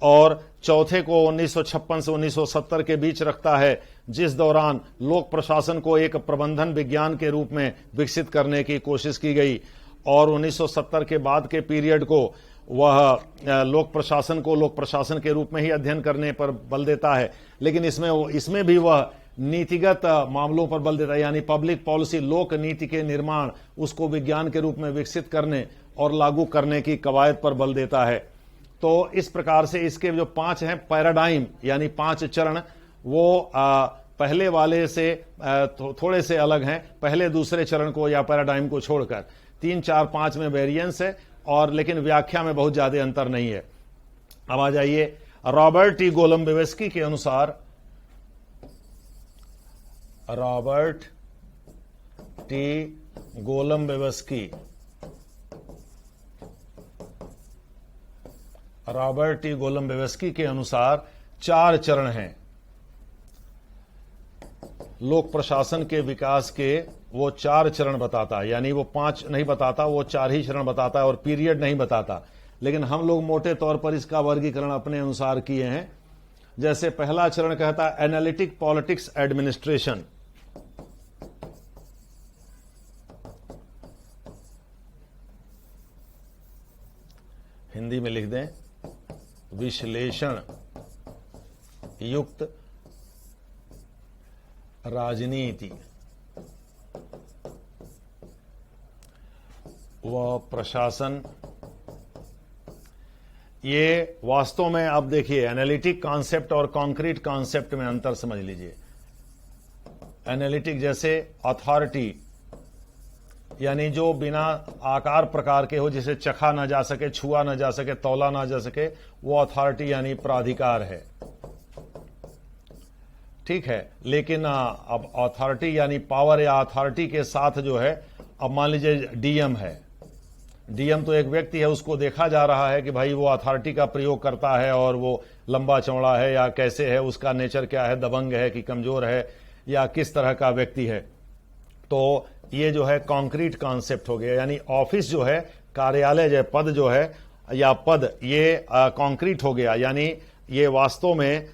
और चौथे को 1956 से 1970 के बीच रखता है, जिस दौरान लोक प्रशासन को एक प्रबंधन विज्ञान के रूप में विकसित करने की कोशिश की गई, और 1970 के बाद के पीरियड को वह लोक प्रशासन के रूप में ही अध्ययन करने पर बल देता है। लेकिन इसमें भी वह नीतिगत मामलों पर बल देता है, यानी पब्लिक पॉलिसी, लोक नीति के निर्माण, उसको विज्ञान के रूप में विकसित करने और लागू करने की कवायद पर बल देता है। तो इस प्रकार से इसके जो 5 हैं पैराडाइम, यानी 5 चरण, वो पहले वाले से थोड़े से अलग हैं, पहले दूसरे चरण को या पैराडाइम को छोड़कर। 3, 4, 5 में वेरिएंस है, और लेकिन व्याख्या में बहुत ज्यादा अंतर नहीं है। अब आ जाइए, रॉबर्ट टी गोलम्बेवस्की के अनुसार, रॉबर्ट टी गोलम्बेवस्की के अनुसार 4 चरण हैं लोक प्रशासन के विकास के। वो 4 चरण बताता है, यानी वो 5 नहीं बताता, वो 4 ही चरण बताता है और पीरियड नहीं बताता। लेकिन हम लोग मोटे तौर पर इसका वर्गीकरण अपने अनुसार किए हैं। जैसे पहला चरण कहता है एनालिटिक पॉलिटिक्स एडमिनिस्ट्रेशन, हिंदी में लिख दें विश्लेषण युक्त राजनीति व प्रशासन। ये वास्तव में आप देखिए, एनालिटिक कॉन्सेप्ट और कॉन्क्रीट कॉन्सेप्ट में अंतर समझ लीजिए। एनालिटिक जैसे अथॉरिटी, यानी जो बिना आकार प्रकार के हो, जिसे चखा ना जा सके, छुआ ना जा सके, तौला ना जा सके, वो अथॉरिटी यानी प्राधिकार है, ठीक है। लेकिन अब अथॉरिटी यानी पावर या अथॉरिटी के साथ जो है, अब मान लीजिए डीएम है, डीएम तो एक व्यक्ति है, उसको देखा जा रहा है कि भाई वो अथॉरिटी का प्रयोग करता है और वो लंबा चौड़ा है या कैसे है, उसका नेचर क्या है, दबंग है कि कमजोर है या किस तरह का व्यक्ति है। तो ये जो है कॉन्क्रीट कॉन्सेप्ट हो गया, यानी ऑफिस जो है, कार्यालय जो पद जो है या पद, ये कॉन्क्रीट हो गया। यानी ये वास्तव में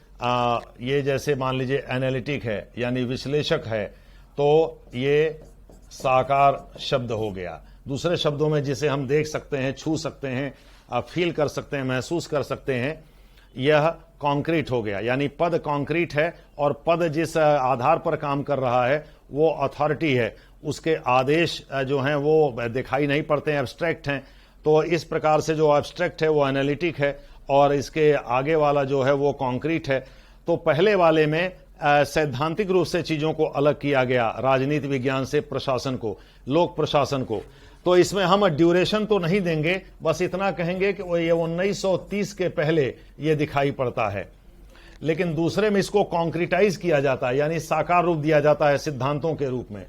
ये जैसे मान लीजिए एनालिटिक है यानी विश्लेषक है, तो ये साकार शब्द हो गया। दूसरे शब्दों में जिसे हम देख सकते हैं, छू सकते हैं, फील कर सकते हैं, महसूस कर सकते हैं, यह कॉन्क्रीट हो गया। यानी पद कॉन्क्रीट है और पद जिस आधार पर काम कर रहा है वो अथॉरिटी है, उसके आदेश जो हैं वो दिखाई नहीं पड़ते हैं, एब्स्ट्रैक्ट हैं। तो इस प्रकार से जो एब्स्ट्रैक्ट है वो एनालिटिक है और इसके आगे वाला जो है वो कॉन्क्रीट है। तो पहले वाले में सैद्धांतिक रूप से चीजों को अलग किया गया, राजनीति विज्ञान से प्रशासन को, लोक प्रशासन को। तो इसमें हम ड्यूरेशन तो नहीं देंगे, बस इतना कहेंगे कि ये 1930 के पहले ये दिखाई पड़ता है। लेकिन दूसरे में इसको कॉन्क्रीटाइज किया जाता है, यानी साकार रूप दिया जाता है सिद्धांतों के रूप में।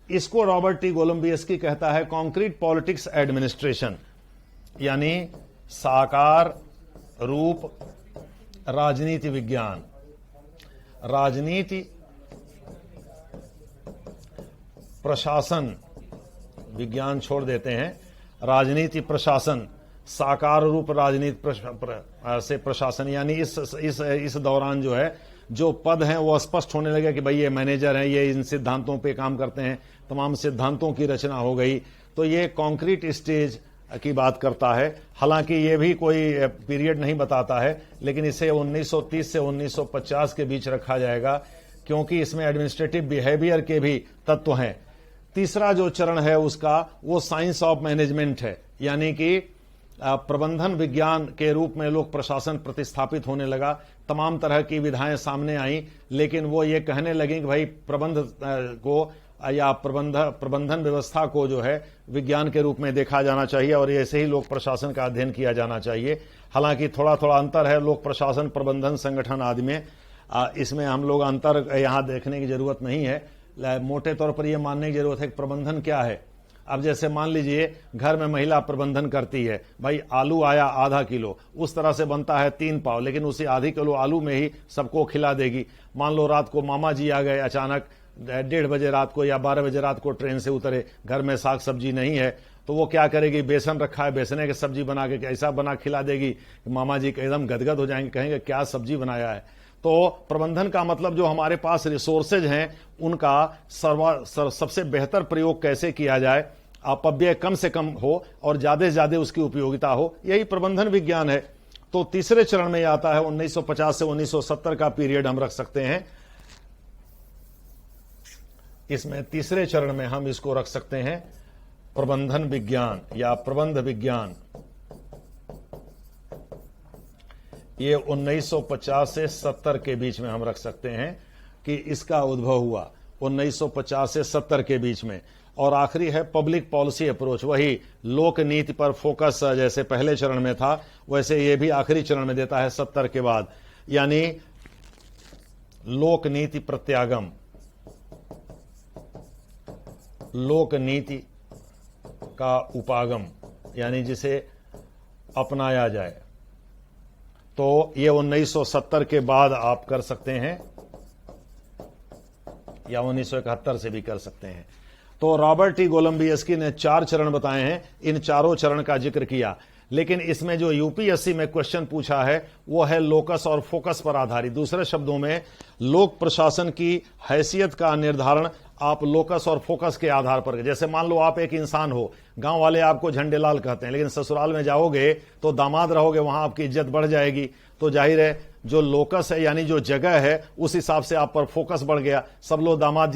इसको रॉबर्ट टी गोलम्बियस्की कहता है कॉन्क्रीट पॉलिटिक्स एडमिनिस्ट्रेशन, यानी साकार रूप राजनीति विज्ञान। राजनीति प्रशासन विज्ञान छोड़ देते हैं, राजनीति प्रशासन, साकार रूप राजनीति से प्रशासन, यानी इस दौरान जो है जो पद हैं वो स्पष्ट होने लगे कि भाई ये मैनेजर हैं, ये इन सिद्धांतों पे काम करते हैं, तमाम सिद्धांतों की रचना हो गई। तो ये कॉन्क्रीट स्टेज की बात करता है। हालांकि ये भी कोई पीरियड नहीं बताता है, लेकिन इसे 1930 से 1950 के बीच रखा जाएगा, क्योंकि इसमें एडमिनिस्ट्रेटिव बिहेवियर के भी तत्व हैं। तीसरा जो चरण है उसका वो साइंस ऑफ मैनेजमेंट है, यानी कि प्रबंधन विज्ञान के रूप में लोक प्रशासन प्रतिस्थापित होने लगा। तमाम तरह की विधाएं सामने आई, लेकिन वो ये कहने लगे कि भाई प्रबंध को या प्रबंधन व्यवस्था को जो है विज्ञान के रूप में देखा जाना चाहिए और ऐसे ही लोक प्रशासन का अध्ययन किया जाना चाहिए। हालांकि थोड़ा थोड़ा अंतर है लोक प्रशासन, प्रबंधन, संगठन आदि में। इसमें हम लोग अंतर यहाँ देखने की जरूरत नहीं है। मोटे तौर पर यह मानने की जरूरत है कि प्रबंधन क्या है। अब जैसे मान लीजिए घर में महिला प्रबंधन करती है, भाई आलू आया आधा किलो, उस तरह से बनता है 3 पाव, लेकिन उसी आधी किलो आलू में ही सबको खिला देगी। मान लो रात को मामा जी आ गए अचानक 1:30 बजे रात को या 12 बजे रात को ट्रेन से उतरे, घर में साग सब्जी नहीं है, तो वो क्या करेगी, बेसन रखा है, बेसने की सब्जी बना के ऐसा बना खिला देगी कि मामा जी एकदम गदगद हो जाएंगे, कहेंगे क्या सब्जी बनाया है। तो प्रबंधन का मतलब जो हमारे पास रिसोर्सेज हैं उनका सबसे बेहतर प्रयोग कैसे किया जाए, अपव्यय कम से कम हो और ज्यादा से ज्यादा उसकी उपयोगिता हो, यही प्रबंधन विज्ञान है। तो तीसरे चरण में आता है 1950 से 1970 का पीरियड हम रख सकते हैं। इसमें तीसरे चरण में हम इसको रख सकते हैं प्रबंधन विज्ञान या प्रबंध विज्ञान। ये 1950 से 70 के बीच में हम रख सकते हैं कि इसका उद्भव हुआ 1950 से 70 के बीच में। और आखिरी है पब्लिक पॉलिसी अप्रोच, वही लोक नीति पर फोकस जैसे पहले चरण में था वैसे ये भी आखिरी चरण में देता है 70 के बाद, यानी लोक नीति प्रत्यागम, लोक नीति का उपागम, यानी जिसे अपनाया जाए। तो ये 1970 के बाद आप कर सकते हैं या 1971 से भी कर सकते हैं। तो रॉबर्ट टी कोलंबियस्की ने 4 चरण बताए हैं, इन चारों चरण का जिक्र किया, लेकिन इसमें जो यूपीएससी में क्वेश्चन पूछा है वो है लोकस और फोकस पर आधारित। दूसरे शब्दों में लोक प्रशासन की हैसियत का निर्धारण आप लोकस और फोकस के आधार पर, जैसे मान लो आप एक इंसान हो, गांव वाले आपको झंडेलाल कहते हैं, लेकिन ससुराल में जाओगे तो दामाद रहोगे, वहां आपकी इज्जत बढ़ जाएगी। तो जाहिर है जो लोकस है यानी जो जगह है उस हिसाब से आप पर फोकस बढ़ गया, सब लोग दामाद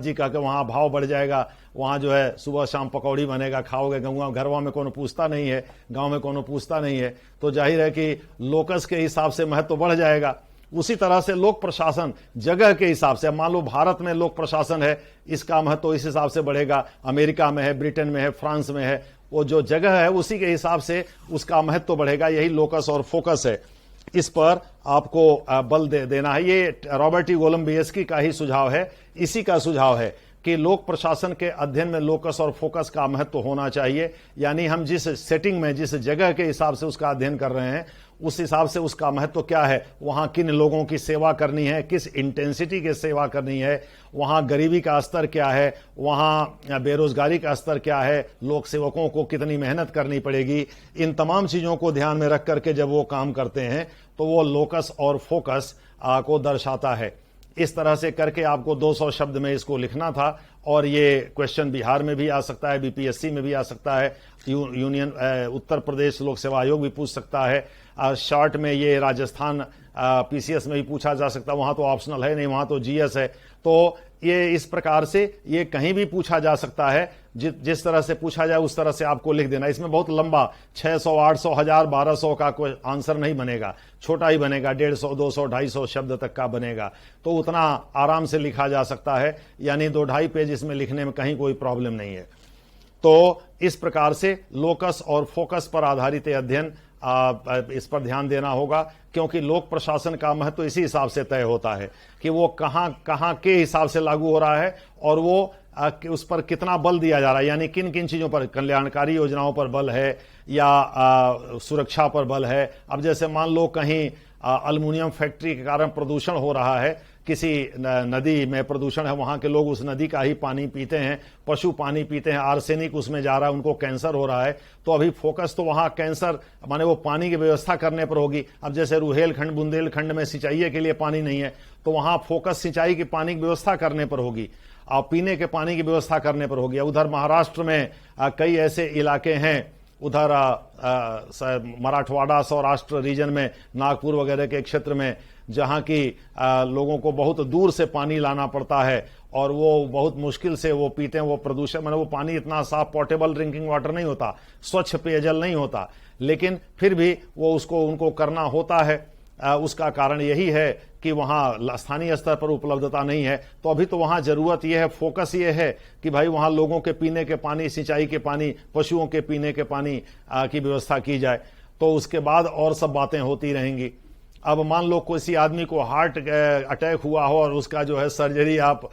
जी कहकर वहां भाव बढ़ जाएगा, वहां जो है सुबह शाम पकौड़ी बनेगा, खाओगे, घरवा में कोनो पूछता नहीं है, गांव में कोनो पूछता नहीं है, तो जाहिर है कि लोकस के हिसाब से महत्व बढ़ जाएगा। उसी तरह से लोक प्रशासन जगह के हिसाब से, मान लो भारत में लोक प्रशासन है, इसका महत्व इस हिसाब से बढ़ेगा, अमेरिका में है, ब्रिटेन में है, फ्रांस में है, वो जो जगह है उसी के हिसाब से उसका महत्व बढ़ेगा। यही लोकस और फोकस है, इस पर आपको बल देना है। ये रॉबर्ट टी कोलंबियस्की का ही सुझाव है, इसी का सुझाव है कि लोक प्रशासन के अध्ययन में लोकस और फोकस का महत्व होना चाहिए, यानी हम जिस सेटिंग में जिस जगह के हिसाब से उसका अध्ययन कर रहे हैं उस हिसाब से उसका महत्व क्या है, वहां किन लोगों की सेवा करनी है, किस इंटेंसिटी की सेवा करनी है, वहां गरीबी का स्तर क्या है, वहां बेरोजगारी का स्तर क्या है, लोक सेवकों को कितनी मेहनत करनी पड़ेगी, इन तमाम चीजों को ध्यान में रख करके जब वो काम करते हैं तो वो लोकस और फोकस को दर्शाता है। इस तरह से करके आपको 200 शब्द में इसको लिखना था और ये क्वेश्चन बिहार में भी आ सकता है, बीपीएससी में भी आ सकता है, यूनियन उत्तर प्रदेश लोक सेवा आयोग भी पूछ सकता है, शॉर्ट में ये राजस्थान पीसीएस में भी पूछा जा सकता है, वहां तो ऑप्शनल है नहीं, वहां तो जीएस है। तो ये इस प्रकार से ये कहीं भी पूछा जा सकता है, जिस तरह से पूछा जाए उस तरह से आपको लिख देना। इसमें बहुत लंबा 600, 800, 1000, 1200 का कोई आंसर नहीं बनेगा, छोटा ही बनेगा, 150, 200, 250 शब्द तक का बनेगा, तो उतना आराम से लिखा जा सकता है, यानी 2-2.5 पेज इसमें लिखने में कहीं कोई प्रॉब्लम नहीं है। तो इस प्रकार से लोकस और फोकस पर आधारित अध्ययन इस पर ध्यान देना होगा, क्योंकि लोक प्रशासन का महत्व इसी हिसाब से तय होता है कि वो कहां के हिसाब से लागू हो रहा है और वो उस पर कितना बल दिया जा रहा है, यानी किन किन चीजों पर, कल्याणकारी योजनाओं पर बल है या सुरक्षा पर बल है। अब जैसे मान लो कहीं अल्युमिनियम फैक्ट्री के कारण प्रदूषण हो रहा है, किसी नदी में प्रदूषण है, वहां के लोग उस नदी का ही पानी पीते हैं, पशु पानी पीते हैं, आर्सेनिक उसमें जा रहा है, उनको कैंसर हो रहा है। तो अभी फोकस तो वहां कैंसर माने वो पानी की व्यवस्था करने पर होगी। अब जैसे रुहेलखंड बुंदेलखंड में सिंचाई के लिए पानी नहीं है, तो वहां फोकस सिंचाई की पानी की व्यवस्था करने पर होगी, पीने के पानी की व्यवस्था करने पर होगी। उधर महाराष्ट्र में कई ऐसे इलाके हैं, उधर मराठवाड़ा सौराष्ट्र रीजन में, नागपुर वगैरह के क्षेत्र में, जहां की लोगों को बहुत दूर से पानी लाना पड़ता है और वो बहुत मुश्किल से वो पीते हैं। वो प्रदूषण माने वो पानी इतना साफ पोर्टेबल ड्रिंकिंग वाटर नहीं होता, स्वच्छ पेयजल नहीं होता, लेकिन फिर भी वो उसको उनको करना होता है। उसका कारण यही है कि वहां स्थानीय स्तर पर उपलब्धता नहीं है। तो अभी तो वहां जरूरत यह है, फोकस ये है कि भाई वहां लोगों के पीने के पानी, सिंचाई के पानी, पशुओं के पीने के पानी की व्यवस्था की जाए। तो उसके बाद और सब बातें होती रहेंगी। अब मान लो किसी आदमी को हार्ट अटैक हुआ हो और उसका जो है सर्जरी आप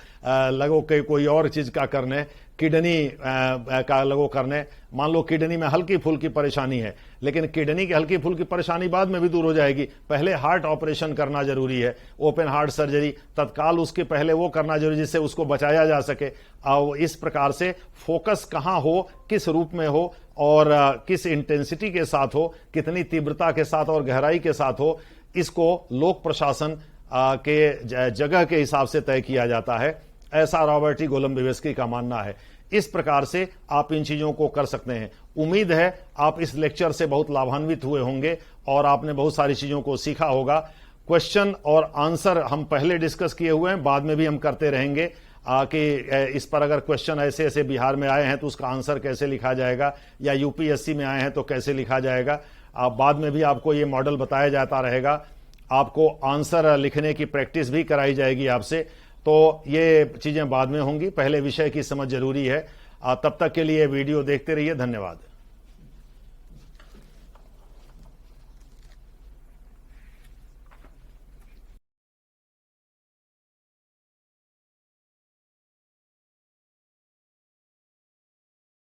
लगो कि कोई और चीज का करने, किडनी का लगो करने, मान लो किडनी में हल्की फुल्की परेशानी है, लेकिन किडनी की हल्की फुल्की परेशानी बाद में भी दूर हो जाएगी। पहले हार्ट ऑपरेशन करना जरूरी है, ओपन हार्ट सर्जरी तत्काल उसके पहले वो करना जरूरी, जिससे उसको बचाया जा सके। और इस प्रकार से फोकस कहां हो, किस रूप में हो और किस इंटेंसिटी के साथ हो, कितनी तीव्रता के साथ और गहराई के साथ हो, इसको लोक प्रशासन के जगह के हिसाब से तय किया जाता है। ऐसा रॉबर्ट टी गोलम्बिवस्की का मानना है। इस प्रकार से आप इन चीजों को कर सकते हैं। उम्मीद है आप इस लेक्चर से बहुत लाभान्वित हुए होंगे और आपने बहुत सारी चीजों को सीखा होगा। क्वेश्चन और आंसर हम पहले डिस्कस किए हुए हैं, बाद में भी हम करते रहेंगे कि इस पर अगर क्वेश्चन ऐसे ऐसे बिहार में आए हैं तो उसका आंसर कैसे लिखा जाएगा, या यूपीएससी में आए हैं तो कैसे लिखा जाएगा। बाद में भी आपको ये मॉडल बताया जाता रहेगा, आपको आंसर लिखने की प्रैक्टिस भी कराई जाएगी आपसे। तो ये चीजें बाद में होंगी, पहले विषय की समझ जरूरी है। तब तक के लिए वीडियो देखते रहिए। धन्यवाद।